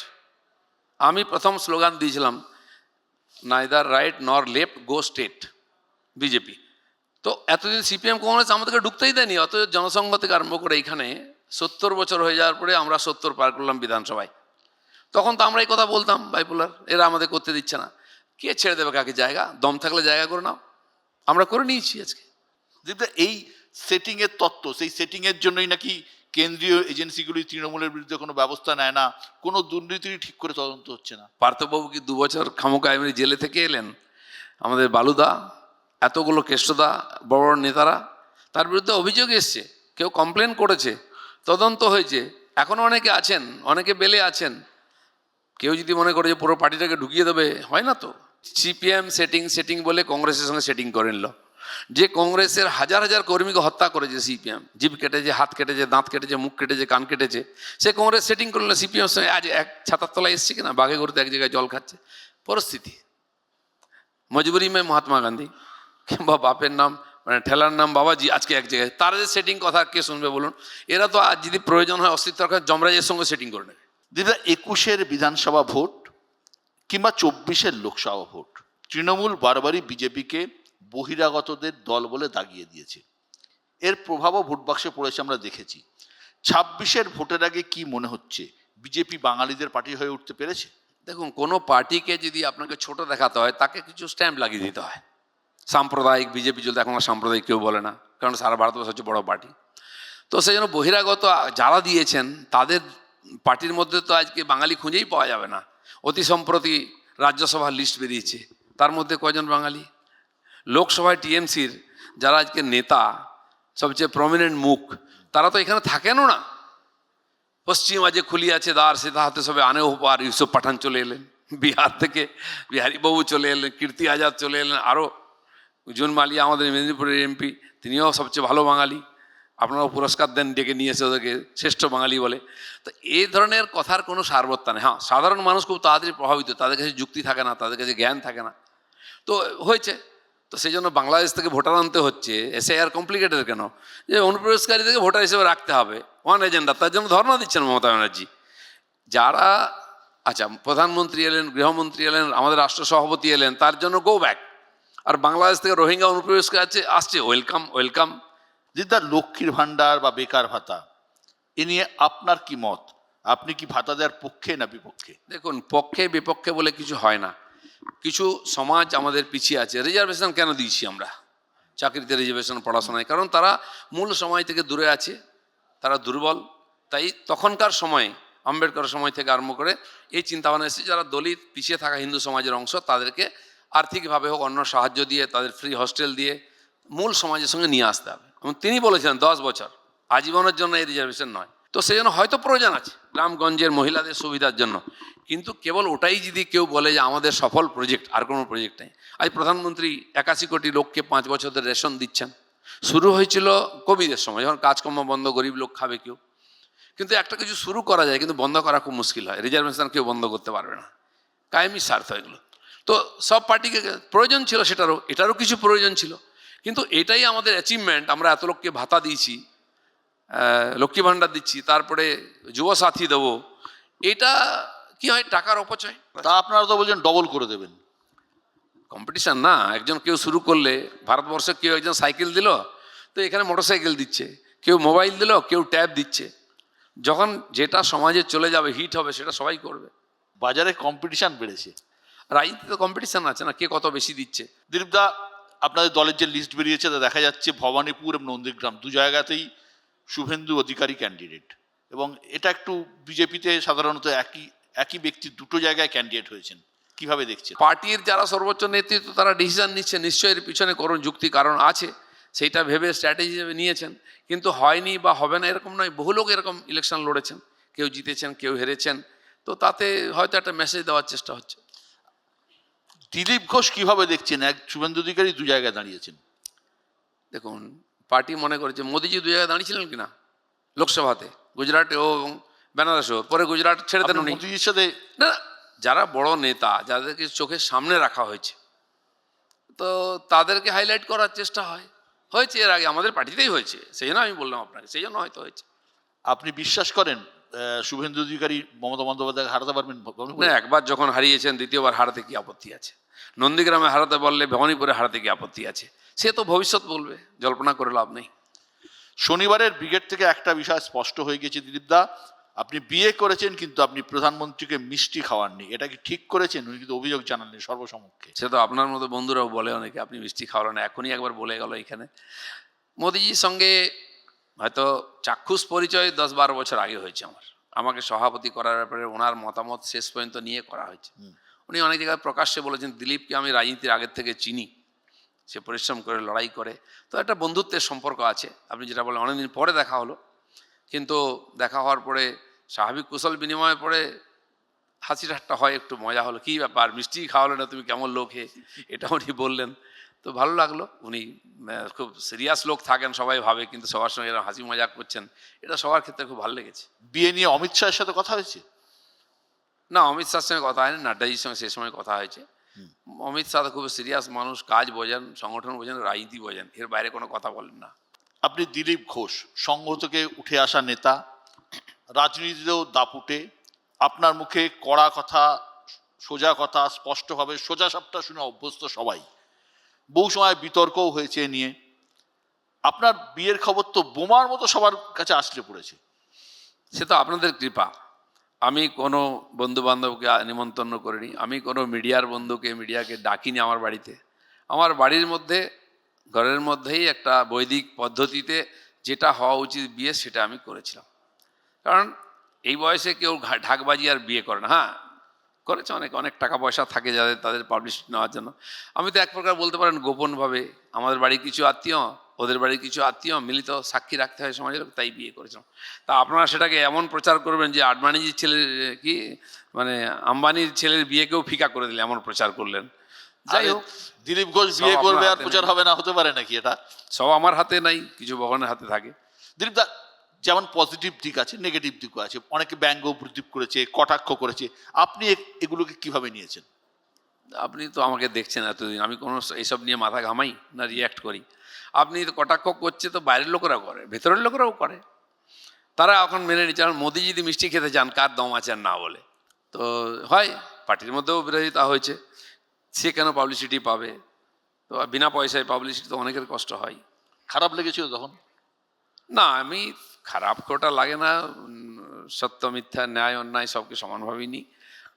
আমি প্রথম স্লোগান দিয়েছিলাম, নাইদার রাইট নর লেফট, গো স্টেট বিজেপি। তো এতদিন সিপিএম কংগ্রেস আমাদেরকে ঢুকতেই দেয়নি। অত জনসংঘ থেকে আরম্ভ করে এখানে 70 বছর হয়ে যাওয়ার পরে আমরা 70 পার করলাম বিধানসভায়। তখন তো আমরা এই কথা বলতাম, বাইপোলার, এরা আমাদের করতে দিচ্ছে না। কে ছেড়ে দেবে কাকে জায়গা? দম থাকলে জায়গা করে নাও, আমরা করে নিয়েছি আজকে। এই সেটিং এর তত্ত্ব, সেই সেটিং এর জন্যই নাকি কেন্দ্রীয় এজেন্সিগুলি তৃণমূলের বিরুদ্ধে কোনো ব্যবস্থা নেয় না, কোনো দুর্নীতির ঠিক করে তদন্ত হচ্ছে না। পার্থবাবু কি 2 বছর খামোকা এমনি জেলে থেকে এলেন? আমাদের বালুদা, এতগুলো কেষ্টদা, বড় বড় নেতারা, তার বিরুদ্ধে অভিযোগ এসছে, কেউ কমপ্লেন করেছে, তদন্ত হয়েছে, এখনও অনেকে আছেন, অনেকে বেলে আছেন। কেউ যদি মনে করে যে পুরো পার্টিটাকে ঢুকিয়ে দেবে, হয় না তো। সিপিএম সেটিং বলে কংগ্রেসের সঙ্গে সেটিং করে নিল। যে কংগ্রেসের হাজার হাজার কর্মীকে হত্যা করেছে সিপিএম, জিভ কেটেছে, হাত কেটেছে, দাঁত কেটেছে, মুখ কেটেছে, কান কেটেছে, সে কংগ্রেস সেটিং করলো সিপিএম সঙ্গে। আজ এক ছাতার তলায় এসছে কিনা, বাঘে গরুতে এক জায়গায় জল খাচ্ছে পরিস্থিতি। মজবুরি মে মহাত্মা গান্ধী, কিংবা বাপের নাম মানে ঠেলার নাম বাবাজি, আজকে এক জায়গায়। তার যে সেটিং কথা কে শুনবে বলুন? এরা তো আজ যদি প্রয়োজন হয় অস্তিত্ব যমরাজের সঙ্গে সেটিং করে নেবে। 2021-এর বিধানসভা ভোট কিংবা 24-এর লোকসভা ভোট, তৃণমূল বারবারই বিজেপিকে বহিরাগতদের দল বলে দাগিয়ে দিয়েছে। এর প্রভাবও ভোট বাক্সে পড়েছে, আমরা দেখেছি। 26-এর ভোটের আগে কি মনে হচ্ছে, বিজেপি বাঙালিদের পার্টি হয়ে উঠতে পেরেছে? দেখুন, কোনো পার্টিকে যদি আপনাকে ছোট দেখাতে হয়, তাকে কিছু স্ট্যাম্প লাগিয়ে দিতে হয়। সাম্প্রদায়িক বিজেপি চলতে, এখন আর সাম্প্রদায়িক কেউ বলে না, কারণ সারা ভারতবর্ষ হচ্ছে বড় পার্টি। তো সেই জন্য বহিরাগত যারা দিয়েছেন তাদের পার্টির মধ্যে তো আজকে বাঙালি খুঁজেই পাওয়া যাবে না। অতি সম্প্রতি রাজ্যসভার লিস্ট বেরিয়েছে, তার মধ্যে কয়জন বাঙালি? লোকসভায় টিএমসির যারা আজকে নেতা, সবচেয়ে প্রমিনেন্ট মুখ, তারা তো এখানে থাকেনও না। পশ্চিম আজ খুলি আছে দ্বার, সেটা হাতে সবে আনে পার ইউসুফ পাঠান চলে এলেন, বিহার থেকে বিহারী বাবু চলে এলেন, কীর্তি আজাদ চলে এলেন, আরও জুন মালিয়া আমাদের মেদিনীপুরের এমপি, তিনিও সবচেয়ে ভালো বাঙালি। আপনারাও পুরস্কার দেন, ডেকে নিয়ে এসে ওদেরকে শ্রেষ্ঠ বাঙালি বলে। তো এই ধরনের কথার কোনো সারবত্তা নেই। হ্যাঁ, সাধারণ মানুষ খুব তাড়াতাড়ি প্রভাবিত, তাদের কাছে যুক্তি থাকে না, তাদের কাছে জ্ঞান থাকে না। তো হয়েছে, তো সেই জন্য বাংলাদেশ থেকে ভোটার আনতে হচ্ছে। এসআইআর কমপ্লিকেটেড কেন? যে অনুপ্রবেশকারীদেরকে ভোটার হিসেবে রাখতে হবে, ওয়ান এজেন্ডা, তার জন্য ধর্ণা দিচ্ছেন মমতা ব্যানার্জি। যারা, আচ্ছা, প্রধানমন্ত্রী এলেন, গৃহমন্ত্রী এলেন, আমাদের রাষ্ট্র সভাপতি এলেন, তার জন্য গো ব্যাক। আর বাংলাদেশ থেকে রোহিঙ্গা অনুপ্রবেশকারী আসছে, ওয়েলকাম ওয়েলকাম। দিদার লক্ষ্মীর ভান্ডার বা বেকার ভাতা, এ নিয়ে আপনার কি মত? আপনি কি ভাতা দেওয়ার পক্ষে না বিপক্ষে? দেখুন, পক্ষে বিপক্ষে বলে কিছু হয় না। কিছু সমাজ আমাদের পিছিয়ে আছে। রিজার্ভেশন কেন দিয়েছি আমরা? চাকরিতে রিজার্ভেশন, পড়াশোনায়, কারণ তারা মূল সময় থেকে দূরে আছে, তারা দুর্বল। তাই তখনকার সময়ে, আম্বেদকরের সময় থেকে আরম্ভ করে এই চিন্তাভাবনা এসেছে, যারা দলিত পিছিয়ে থাকা হিন্দু সমাজের অংশ, তাদেরকে আর্থিকভাবে হোক, অন্য সাহায্য দিয়ে, তাদের ফ্রি হস্টেল দিয়ে মূল সমাজের সঙ্গে নিয়ে আসতে হবে। এবং তিনি বলেছিলেন 10 বছর, আজীবনের জন্য এই রিজার্ভেশন নয়। তো সেই জন্য হয়তো প্রয়োজন আছে গ্রামগঞ্জের মহিলাদের সুবিধার জন্য, কিন্তু কেবল ওটাই যদি কেউ বলে যে আমাদের সফল প্রজেক্ট, আর কোনো প্রজেক্ট নেই। আজ প্রধানমন্ত্রী 81 কোটি লোককে 5 বছর ধরে রেশন দিচ্ছেন। শুরু হয়েছিল কোভিডের সময়, যখন কাজকর্ম বন্ধ, গরিব লোক খাবে কেউ। কিন্তু একটা কিছু শুরু করা যায়, কিন্তু বন্ধ করা খুব মুশকিল হয়। রিজার্ভেশন কেউ বন্ধ করতে পারবে না, কায়েমি স্বার্থ এগুলো। তো সব পার্টিকে প্রয়োজন ছিল, এটারও কিছু প্রয়োজন ছিল। কিন্তু এটাই আমাদের অ্যাচিভমেন্ট, আমরা এত লোককে ভাতা দিয়েছি, লক্ষ্মী ভাণ্ডার দিচ্ছি, তারপরে যুবসাথী দেবো। এটা কি হয়? টাকার অপচয়। তা আপনারা তো বলছেন ডবল করে দেবেন। কম্পিটিশন না, একজন কেউ শুরু করলে, ভারতবর্ষে কেউ একজন সাইকেল দিল, তো এখানে মোটরসাইকেল দিচ্ছে, কেউ মোবাইল দিল, কেউ ট্যাব দিচ্ছে। যখন যেটা সমাজে চলে যাবে, হিট হবে, সেটা সবাই করবে। বাজারে কম্পিটিশন বেড়েছে। রাজনীতিতে কম্পিটিশন আছে না, কে কত বেশি দিচ্ছে। দিলীপদা, আপনাদের দলের যে লিস্ট বেরিয়েছে তা দেখা যাচ্ছে ভবানীপুর এবং নন্দীগ্রাম দু জায়গাতেই শুভেন্দু অধিকারী ক্যান্ডিডেট, এবং এটা একটু বিজেপিতে সাধারণত একই ব্যক্তি দুটো জায়গায় ক্যান্ডিডেট হয়েছেন, কিভাবে দেখছেন? পার্টির যারা সর্বোচ্চ নেতৃত্ব, তারা ডিসিশন নিচ্ছে, নিশ্চয়ই এর পিছনে করুন যুক্তি কারণ আছে, সেইটা ভেবে স্ট্র্যাটেজি হিসেবে নিয়েছেন। কিন্তু হয়নি বা হবে না এরকম নয়, বহু লোক এরকম ইলেকশন লড়েছেন, কেউ জিতেছেন, কেউ হেরেছেন। তো তাতে হয়তো একটা মেসেজ দেওয়ার চেষ্টা হচ্ছে। দিলীপ ঘোষ কিভাবে দেখছেন? শুভেন্দু অধিকারী দু জায়গায় দাঁড়িয়েছেন। দেখুন, পার্টি মনে করেছে মোদিজি 2 জায়গায় দাঁড়িয়েছিলেন কিনা লোকসভাতে, গুজরাটে ও বেনারসেও, পরে গুজরাট ছেড়ে দেন উনি। মোদিজির সাথে না, যারা বড় নেতা, যাদেরকে চোখের সামনে রাখা হয়েছে, তো তাদেরকে হাইলাইট করার চেষ্টা হয়েছে। এর আগে আমাদের পার্টিতেই হয়েছে, সেই জন্য আমি বললাম আপনাকে, সেই জন্য হয়তো হয়েছে। আপনি বিশ্বাস করেন শুভেন্দু অধিকারী মমতা বন্দ্যোপাধ্যায় হারাতে পারবেন? না, একবার যখন হারিয়েছেন, দ্বিতীয়বার হারাতে কি আপত্তি আছে? নন্দীগ্রামে হারাতে বললে ভবানীপুরে হারাতে কি আপত্তি আছে? সে তো ভবিষ্যৎ বলবে, জল্পনা করে লাভ নেই। শনিবারের ব্রিগেড থেকে একটা বিষয় স্পষ্ট হয়ে গেছে দিলীপদা, আপনি বিয়ে করেছেন কিন্তু আপনি প্রধানমন্ত্রীকে মিষ্টি খাওয়াননি, এটা কি ঠিক করেছেন? উনি কিন্তু অভিযোগ জানালেন সর্বসমক্ষে। সে তো আপনার মতো বন্ধুরাও বলে অনেকে, আপনি মিষ্টি খাওয়ালেন, এখনই একবার বলে গেল এখানে। মোদিজির সঙ্গে হয়তো চাক্ষুষ পরিচয় 10-12 বছর আগে হয়েছে আমাকে সভাপতি করার ব্যাপারে ওনার মতামত শেষ পর্যন্ত নিয়ে করা হয়েছে। উনি অনেক জায়গায় প্রকাশ্যে বলেছেন, দিলীপকে আমি রাজনীতির আগের থেকে চিনি, সে পরিশ্রম করে, লড়াই করে। তো একটা বন্ধুত্বের সম্পর্ক আছে। আপনি যেটা বলেন, অনেকদিন পরে দেখা হলো, কিন্তু দেখা হওয়ার পরে স্বাভাবিক কুশল বিনিময়ের পরে হাসি ঠাট্টা হয়, একটু মজা হলো, কী ব্যাপার মিষ্টি খাওয়ালো না তুমি, কেমন লোক হে, এটা উনি বললেন। তো ভালো লাগলো। উনি খুব সিরিয়াস লোক থাকেন সবাই ভাবে, কিন্তু সবার সঙ্গে এরকম হাসি মজাক করছেন, এটা সবার ক্ষেত্রে খুব ভালো লেগেছে। বিয়ে নিয়ে অমিত শাহের সাথে কথা হয়েছে? না, অমিত শাহের সঙ্গে কথা হয়নি, নাড্ডাজির সঙ্গে সে সময় কথা হয়েছে। অমিত শাহ খুব সিরিয়াস মানুষ, কাজ বোঝেন, সংগঠন বোঝেন, রাজনীতি বোঝেন, এর বাইরে কোনো কথা বলেন না। আপনি দিলীপ ঘোষ, সংঘ থেকে উঠে আসা নেতা, রাজনীতিতেও দাপুটে, আপনার মুখে কড়া কথা, সোজা কথা, স্পষ্টভাবে সোজা সাপটা শুনে অভ্যস্ত সবাই, বহু সময় বিতর্কও হয়েছে এ নিয়ে। আপনার বিয়ের খবর তো বোমার মতো সবার কাছে আসলে পড়েছে। সে তো আপনাদের কৃপা। আমি কোনো বন্ধু বান্ধবকে নিমন্ত্রণ করিনি, আমি কোনো মিডিয়ার বন্ধুকে, মিডিয়াকে ডাকিনি আমার বাড়িতে। আমার বাড়ির মধ্যে, ঘরের মধ্যেই একটা বৈদিক পদ্ধতিতে যেটা হওয়া উচিত বিয়ে, সেটা আমি করেছিলাম। কারণ এই বয়সে কেউ ঢাকবাজি আর বিয়ে করে না। হ্যাঁ, করেছে অনেক অনেক টাকা পয়সা থাকে যাদের, তাদের পাবলিসিটি নেওয়ার জন্য। আমি তো এক প্রকার বলতে পারেন গোপনভাবে আমাদের বাড়ির কিছু আত্মীয়, ওদের বাড়ির কিছু আত্মীয় মিলিত সাক্ষী রাখতে হয় সমাজের, তাই বিয়ে করেছিলাম। তা আপনারা সেটাকে এমন প্রচার করবেন যে আডবাণীজির ছেলের কি মানে আম্বানির ছেলের বিয়েকেও ফিকা করে দিলে, এমন প্রচার করলেন। যাই আরে, হোক, দিলীপ ঘোষ সব বিয়ে আপনার করবে আর হাতে প্রচার নেই। হবে না, হতে পারে নাকি এটা? সব আমার হাতে নাই, কিছু ভগবানের হাতে থাকে। দিলীপ দা, যেমন পজিটিভ দিক আছে, নেগেটিভ দিকও আছে। অনেকে ব্যঙ্গ প্রদীপ করেছে, কটাক্ষ করেছে, আপনি এগুলোকে কিভাবে নিয়েছেন? আপনি তো আমাকে দেখছেন এতদিন, আমি কোনো এইসব নিয়ে মাথা ঘামাই না রিয়্যাক্ট করি। আপনি তো কটাক্ষ করছে তো বাইরের লোকেরাও করে, ভেতরের লোকেরাও করে, তারা এখন মেনে নিচ্ছে। আর মোদি যদি মিষ্টি খেতে চান, কার দম আছে আর না বলে? তো হয়, পার্টির মধ্যেও বিরোধিতা হয়েছে, সে কেন পাবলিসিটি পাবে? তো বিনা পয়সায় পাবলিসিটি তো অনেকের কষ্ট হয়। খারাপ লেগেছিল তখন? না, আমি খারাপ কোটা লাগে না, সত্য মিথ্যা ন্যায় অন্যায় সবকে সমানভাবেই নিই।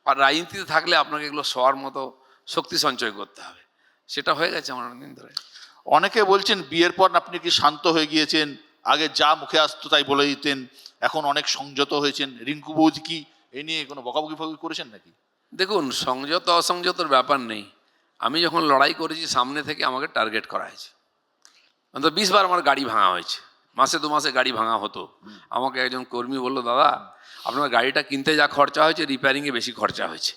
আর রাজনীতিতে থাকলে আপনাকে এগুলো সবার মতো শক্তি সঞ্চয় করতে হবে, সেটা হয়ে গেছে আমার অনেকদিন ধরে। অনেকে বলছেন বিয়ের পর আপনি কি শান্ত হয়ে গিয়েছেন, আগে যা মুখে আসতো তাই বলে দিতেন, এখন অনেক সংযত হয়েছেন। রিঙ্কু বৌদি কি এই নিয়ে কোনো বকাবকি ফকাবকি করেছেন নাকি? দেখুন, সংযত অসংযতর ব্যাপার নেই। আমি যখন লড়াই করেছি সামনে থেকে আমাকে টার্গেট করা হয়েছে, অন্তত 20 বার আমার গাড়ি ভাঙা হয়েছে, মাসে 2 মাসে গাড়ি ভাঙা হতো। আমাকে একজন কর্মী বললো, দাদা আপনার গাড়িটা কিনতে যা খরচা হয়েছে রিপেয়ারিংয়ে বেশি খরচা হয়েছে।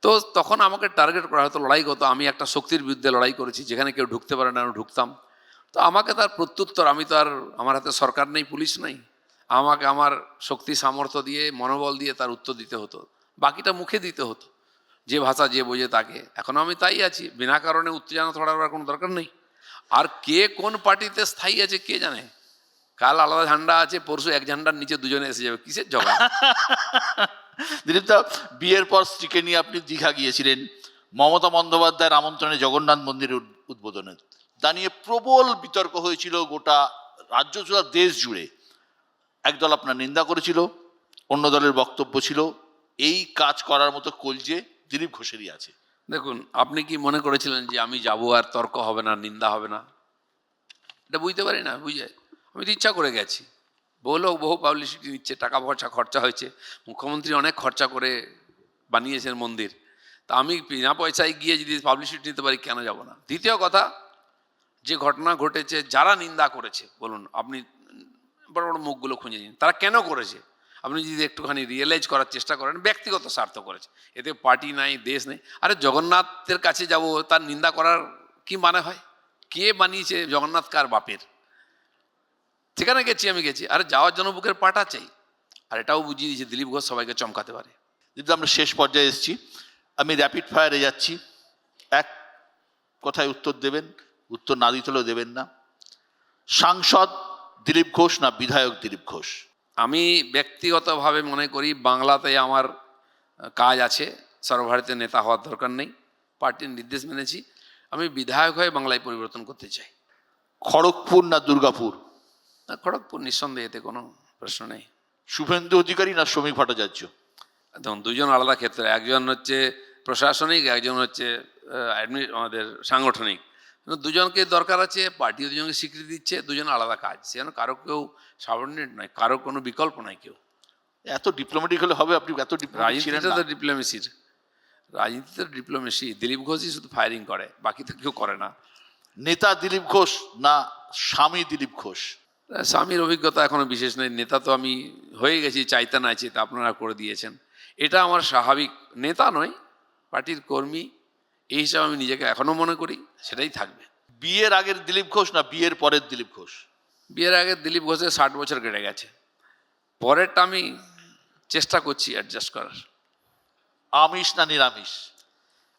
তো তখন আমাকে টার্গেট করা হতো, লড়াই করতো। আমি একটা শক্তির বিরুদ্ধে লড়াই করেছি, যেখানে কেউ ঢুকতে পারে না আমি ঢুকতাম। তো আমাকে তার প্রত্যুত্তর, আমি তো আর, আমার হাতে সরকার নেই, পুলিশ নেই, আমাকে আমার শক্তি সামর্থ্য দিয়ে মনোবল দিয়ে তার উত্তর দিতে হতো, বাকিটা মুখে দিতে হতো, যে ভাষা যে বোঝে তাকে। এখন আমি তাই আছি, বিনা কারণে উত্তেজনা ছড়াবার কোনো দরকার নেই। আর কে কোন পার্টিতে স্থায়ী আছে কে জানে? কাল আলাদা ঝান্ডা আছে, পরশু এক ঝান্ডার নিচে দুজনে এসে যাবে, কিসের ঝগড়া? দিলীপ দা, বিয়ের পর স্ত্রীকে নিয়ে আপনি দীঘা গিয়েছিলেন মমতা বন্দ্যোপাধ্যায়ের আমন্ত্রণে জগন্নাথ মন্দিরের উদ্বোধনে। তা নিয়ে প্রবল বিতর্ক হয়েছিল গোটা রাজ্য জুড়ে, দেশ জুড়ে। একদল আপনার নিন্দা করেছিল, অন্য দলের বক্তব্য ছিল এই কাজ করার মতো কলজে দিলীপ ঘোষেরই আছে। দেখুন, আপনি কি মনে করেছিলেন যে আমি যাব আর তর্ক হবে না, নিন্দা হবে না? এটা বুঝতে পারি না, বুঝে আমি তো ইচ্ছা করে গেছি। বহু লোক বহু পাবলিসিটি নিচ্ছে, টাকা পয়সা খরচা হয়েছে, মুখ্যমন্ত্রী অনেক খরচা করে বানিয়েছেন মন্দির। তা আমি বিনা পয়সায় গিয়ে যদি পাবলিসিটি নিতে পারি, কেন যাব না? দ্বিতীয় কথা, যে ঘটনা ঘটেছে, যারা নিন্দা করেছে বলুন, আপনি বড় বড় মুখগুলো খুঁজে নিন, তারা কেন করেছে? আপনি যদি একটুখানি রিয়েলাইজ করার চেষ্টা করেন, ব্যক্তিগত স্বার্থ করেছে, এতে পার্টি নাই, দেশ নেই। আরে জগন্নাথের কাছে যাব, তার নিন্দা করার কি মানে হয়? কে বানিয়েছে জগন্নাথ, কার বাপের? সেখানে গেছি, আমি গেছি, আরে যাওয়ার জন্য বুকের পাটা চাই। আর এটাও বুঝিয়ে দিয়েছে দিলীপ ঘোষ সবাইকে চমকাতে পারে। যদি আমরা শেষ পর্যায়ে এসেছি, আমি র্যাপিড ফায়ারে যাচ্ছি, এক কথায় উত্তর দেবেন, উত্তর না দিতে হলেও দেবেন না। সাংসদ দিলীপ ঘোষ না বিধায়ক দিলীপ ঘোষ? আমি ব্যক্তিগতভাবে মনে করি বাংলাতে আমার কাজ আছে, সর্বভারতীয় নেতা হওয়ার দরকার নেই, পার্টির নির্দেশ মেনেছি। আমি বিধায়ক হয়ে বাংলায় পরিবর্তন করতে চাই। খড়গপুর না দুর্গাপুর? না, খড়গপুর নিঃসন্দেহে, এতে কোনো প্রশ্ন নেই। শুভেন্দু অধিকারী না শ্রমিক ভট্টাচার্য? দেখুন, দুজন আলাদা ক্ষেত্রে, একজন হচ্ছে প্রশাসনিক, একজন হচ্ছে আমাদের সাংগঠনিক। কিন্তু দুজনকে দরকার আছে, পার্টিও দুজনকে স্বীকৃতি দিচ্ছে, দুজন আলাদা কাজ, সেজন্য কারো কেউ সাবঅর্ডিনেট নয়, কারো কোনো বিকল্প নাই কেউ। এত ডিপ্লোম্যাটিক হলে হবে? আপনি এত ডিপ্লোম্যাটিক ছিলেন রাজনীতিটা না। তো ডিপ্লোমেসির, রাজনীতিতে ডিপ্লোমেসি। দিলীপ ঘোষই শুধু ফায়ারিং করে, বাকি তো কেউ করে না। নেতা দিলীপ ঘোষ না স্বামী দিলীপ ঘোষ? স্বামীর অভিজ্ঞতা এখনো বিশেষ নেই, নেতা তো আমি হয়ে গেছি, চাইতে না চাইতে আপনারা করে দিয়েছেন। এটা আমার স্বাভাবিক, নেতা নয়, পার্টির কর্মী, এই হিসাবে আমি নিজেকে এখনো মনে করি, সেটাই থাকবে। বিয়ের আগের দিলীপ ঘোষ না বিয়ের পরের দিলীপ ঘোষ? বিয়ের আগে দিলীপ ঘোষের 60 বছর কেটে গেছে, পরেরটা আমি চেষ্টা করছি অ্যাডজাস্ট করার। আমিষ না নিরামিষ?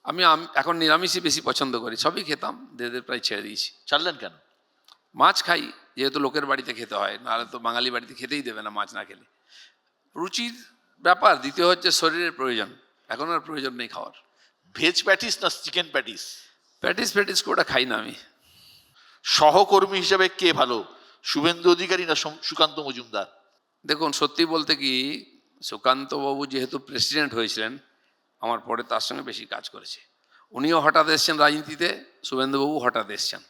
আমি এখন নিরামিষই বেশি পছন্দ করি, সবই খেতাম, ধীরে ধীরে প্রায় ছেড়ে দিয়েছি। ছাড়লেন কেন? মাছ খাই, যেহেতু লোকের বাড়িতে খেতে হয়, নাহলে তো বাঙালি বাড়িতে খেতেই দেবে না মাছ না খেলে। রুচির ব্যাপার, দ্বিতীয় হচ্ছে শরীরের প্রয়োজন, এখন আর প্রয়োজন নেই খাওয়ার। ভেজ প্যাটিস না চিকেন প্যাটিস? প্যাটিস কোটা খাই না আমি। সহকর্মী হিসেবে কে ভালো, শুভেন্দু অধিকারী না সুকান্ত মজুমদার? দেখুন, সত্যি বলতে কি, সুকান্তবাবু যেহেতু প্রেসিডেন্ট হয়েছিলেন, আমার পরে তার সঙ্গে বেশি কাজ করেছে। উনিও হঠাৎ এসছেন রাজনীতিতে, শুভেন্দুবাবু হঠাৎ এসছেন।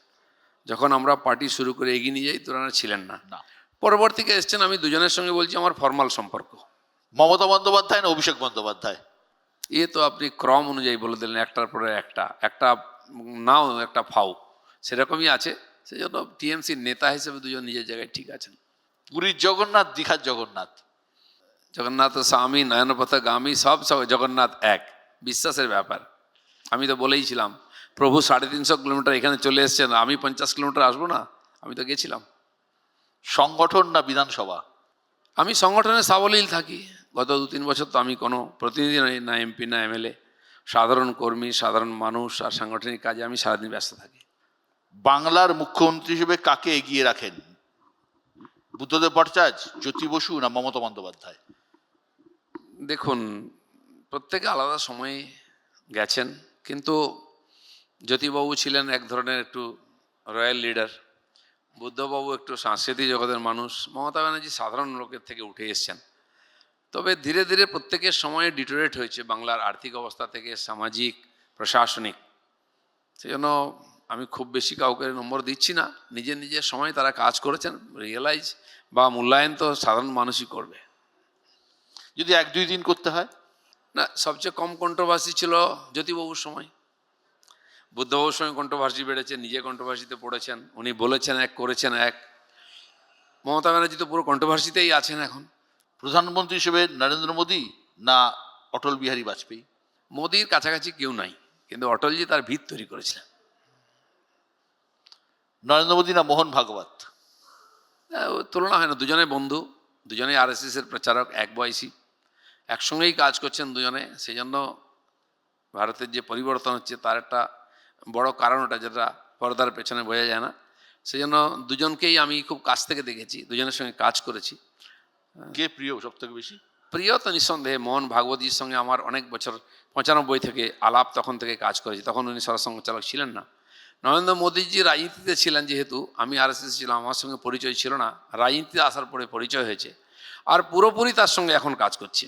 যখন আমরা পার্টি শুরু করে এগিয়ে নিয়ে যাই, তোরা ছিলেন না। না। পরবর্তীকে এসছেন, আমি দুজনের সঙ্গে বলছি আমার ফর্মাল সম্পর্ক। মমতা বন্দ্যোপাধ্যায় না অভিষেক বন্দ্যোপাধ্যায়? এ তো আপনি ক্রম অনুযায়ী বলে দিলেন, একটার পরে একটা, একটা নাও একটা ফাও, সেরকমই আছে। সেই জন্য টিএমসির নেতা হিসেবে দুজন নিজের জায়গায় ঠিক আছেন। পুরীর জগন্নাথ, দীঘার জগন্নাথ। জগন্নাথ স্বামী নয়নপথগামী, সব সব জগন্নাথ এক, বিশ্বাসের ব্যাপার। আমি তো বলেইছিলাম, প্রভু 350 কিলোমিটার এখানে চলে এসছেন, আমি 50 কিলোমিটার আসবো না? আমি তো গেছিলাম। সংগঠন না বিধানসভা? আমি সংগঠনে সাবলীল থাকি। গত 2-3 বছর তো আমি কোনো প্রতিনিধি নই, না এমপি না এমএলএ, সাধারণ কর্মী, সাধারণ মানুষ, আর সাংগঠনিক কাজে আমি সারাদিন ব্যস্ত থাকি। বাংলার মুখ্যমন্ত্রী হিসেবে কাকে এগিয়ে রাখেন? বুদ্ধদেব ভট্টাচার্য, জ্যোতি বসু না মমতা বন্দ্যোপাধ্যায়? দেখুন, প্রত্যেকে আলাদা সময়ে গেছেন, কিন্তু জ্যোতিবাবু ছিলেন এক ধরনের একটু রয়্যাল লিডার, বুদ্ধবাবু একটু সাংস্কৃতিক জগতের মানুষ, মমতা ব্যানার্জি সাধারণ লোকের থেকে উঠে এসছেন। তবে ধীরে ধীরে প্রত্যেকের সময়ে ডিটোরেট হয়েছে, বাংলার আর্থিক অবস্থা থেকে সামাজিক, প্রশাসনিক। সেই জন্য আমি খুব বেশি কাউকে নম্বর দিচ্ছি না। নিজের নিজের সময় তারা কাজ করেছেন, রিয়েলাইজ বা মূল্যায়ন তো সাধারণ মানুষই করবে। যদি 1-2 দিন করতে হয়? না, সবচেয়ে কম কন্ট্রোভার্সি ছিল জ্যোতিবাবুর সময়। বুদ্ধবাবুর সময় কন্ট্রোভার্সি বেড়েছে, নিজে কন্ট্রোভার্সিতে পড়েছেন, উনি বলেছেন এক, করেছেন এক। মমতা ব্যানার্জি তো পুরো কন্ট্রোভার্সিতেই আছেন এখন। প্রধানমন্ত্রী হিসেবে নরেন্দ্র মোদী না অটল বিহারী বাজপেয়ী? মোদির কাছাকাছি কেউ নাই, কিন্তু অটলজি তার ভিত তৈরি করেছিলেন। নরেন্দ্র মোদী না মোহন ভাগবত? তুলনা হয় না, দুজনে বন্ধু, দুজনেই আরএসএস এর প্রচারক, এক বয়সী, একসঙ্গেই কাজ করছেন দুজনে। সেই জন্য ভারতের যে পরিবর্তন হচ্ছে তার একটা বড় কারণ ওটা, যেটা পর্দার পেছনে বোঝা যায় না। সেই জন্য দুজনকেই আমি খুব কাছ থেকে দেখেছি, দুজনের সঙ্গে কাজ করেছি। কে প্রিয় সব থেকে বেশি? প্রিয় তো নিঃসন্দেহে মোহন ভাগবতীর সঙ্গে আমার অনেক বছর, 95 থেকে আলাপ, তখন থেকে কাজ করেছি, তখন উনি সরসংঘচালক ছিলেন না। নরেন্দ্র মোদীজি রাজনীতিতে ছিলেন, যেহেতু আমি আরএসএস ছিলাম, আমার সঙ্গে পরিচয় ছিল না, রাজনীতিতে আসার পরে পরিচয় হয়েছে, আর পুরোপুরি তার সঙ্গে এখন কাজ করছি।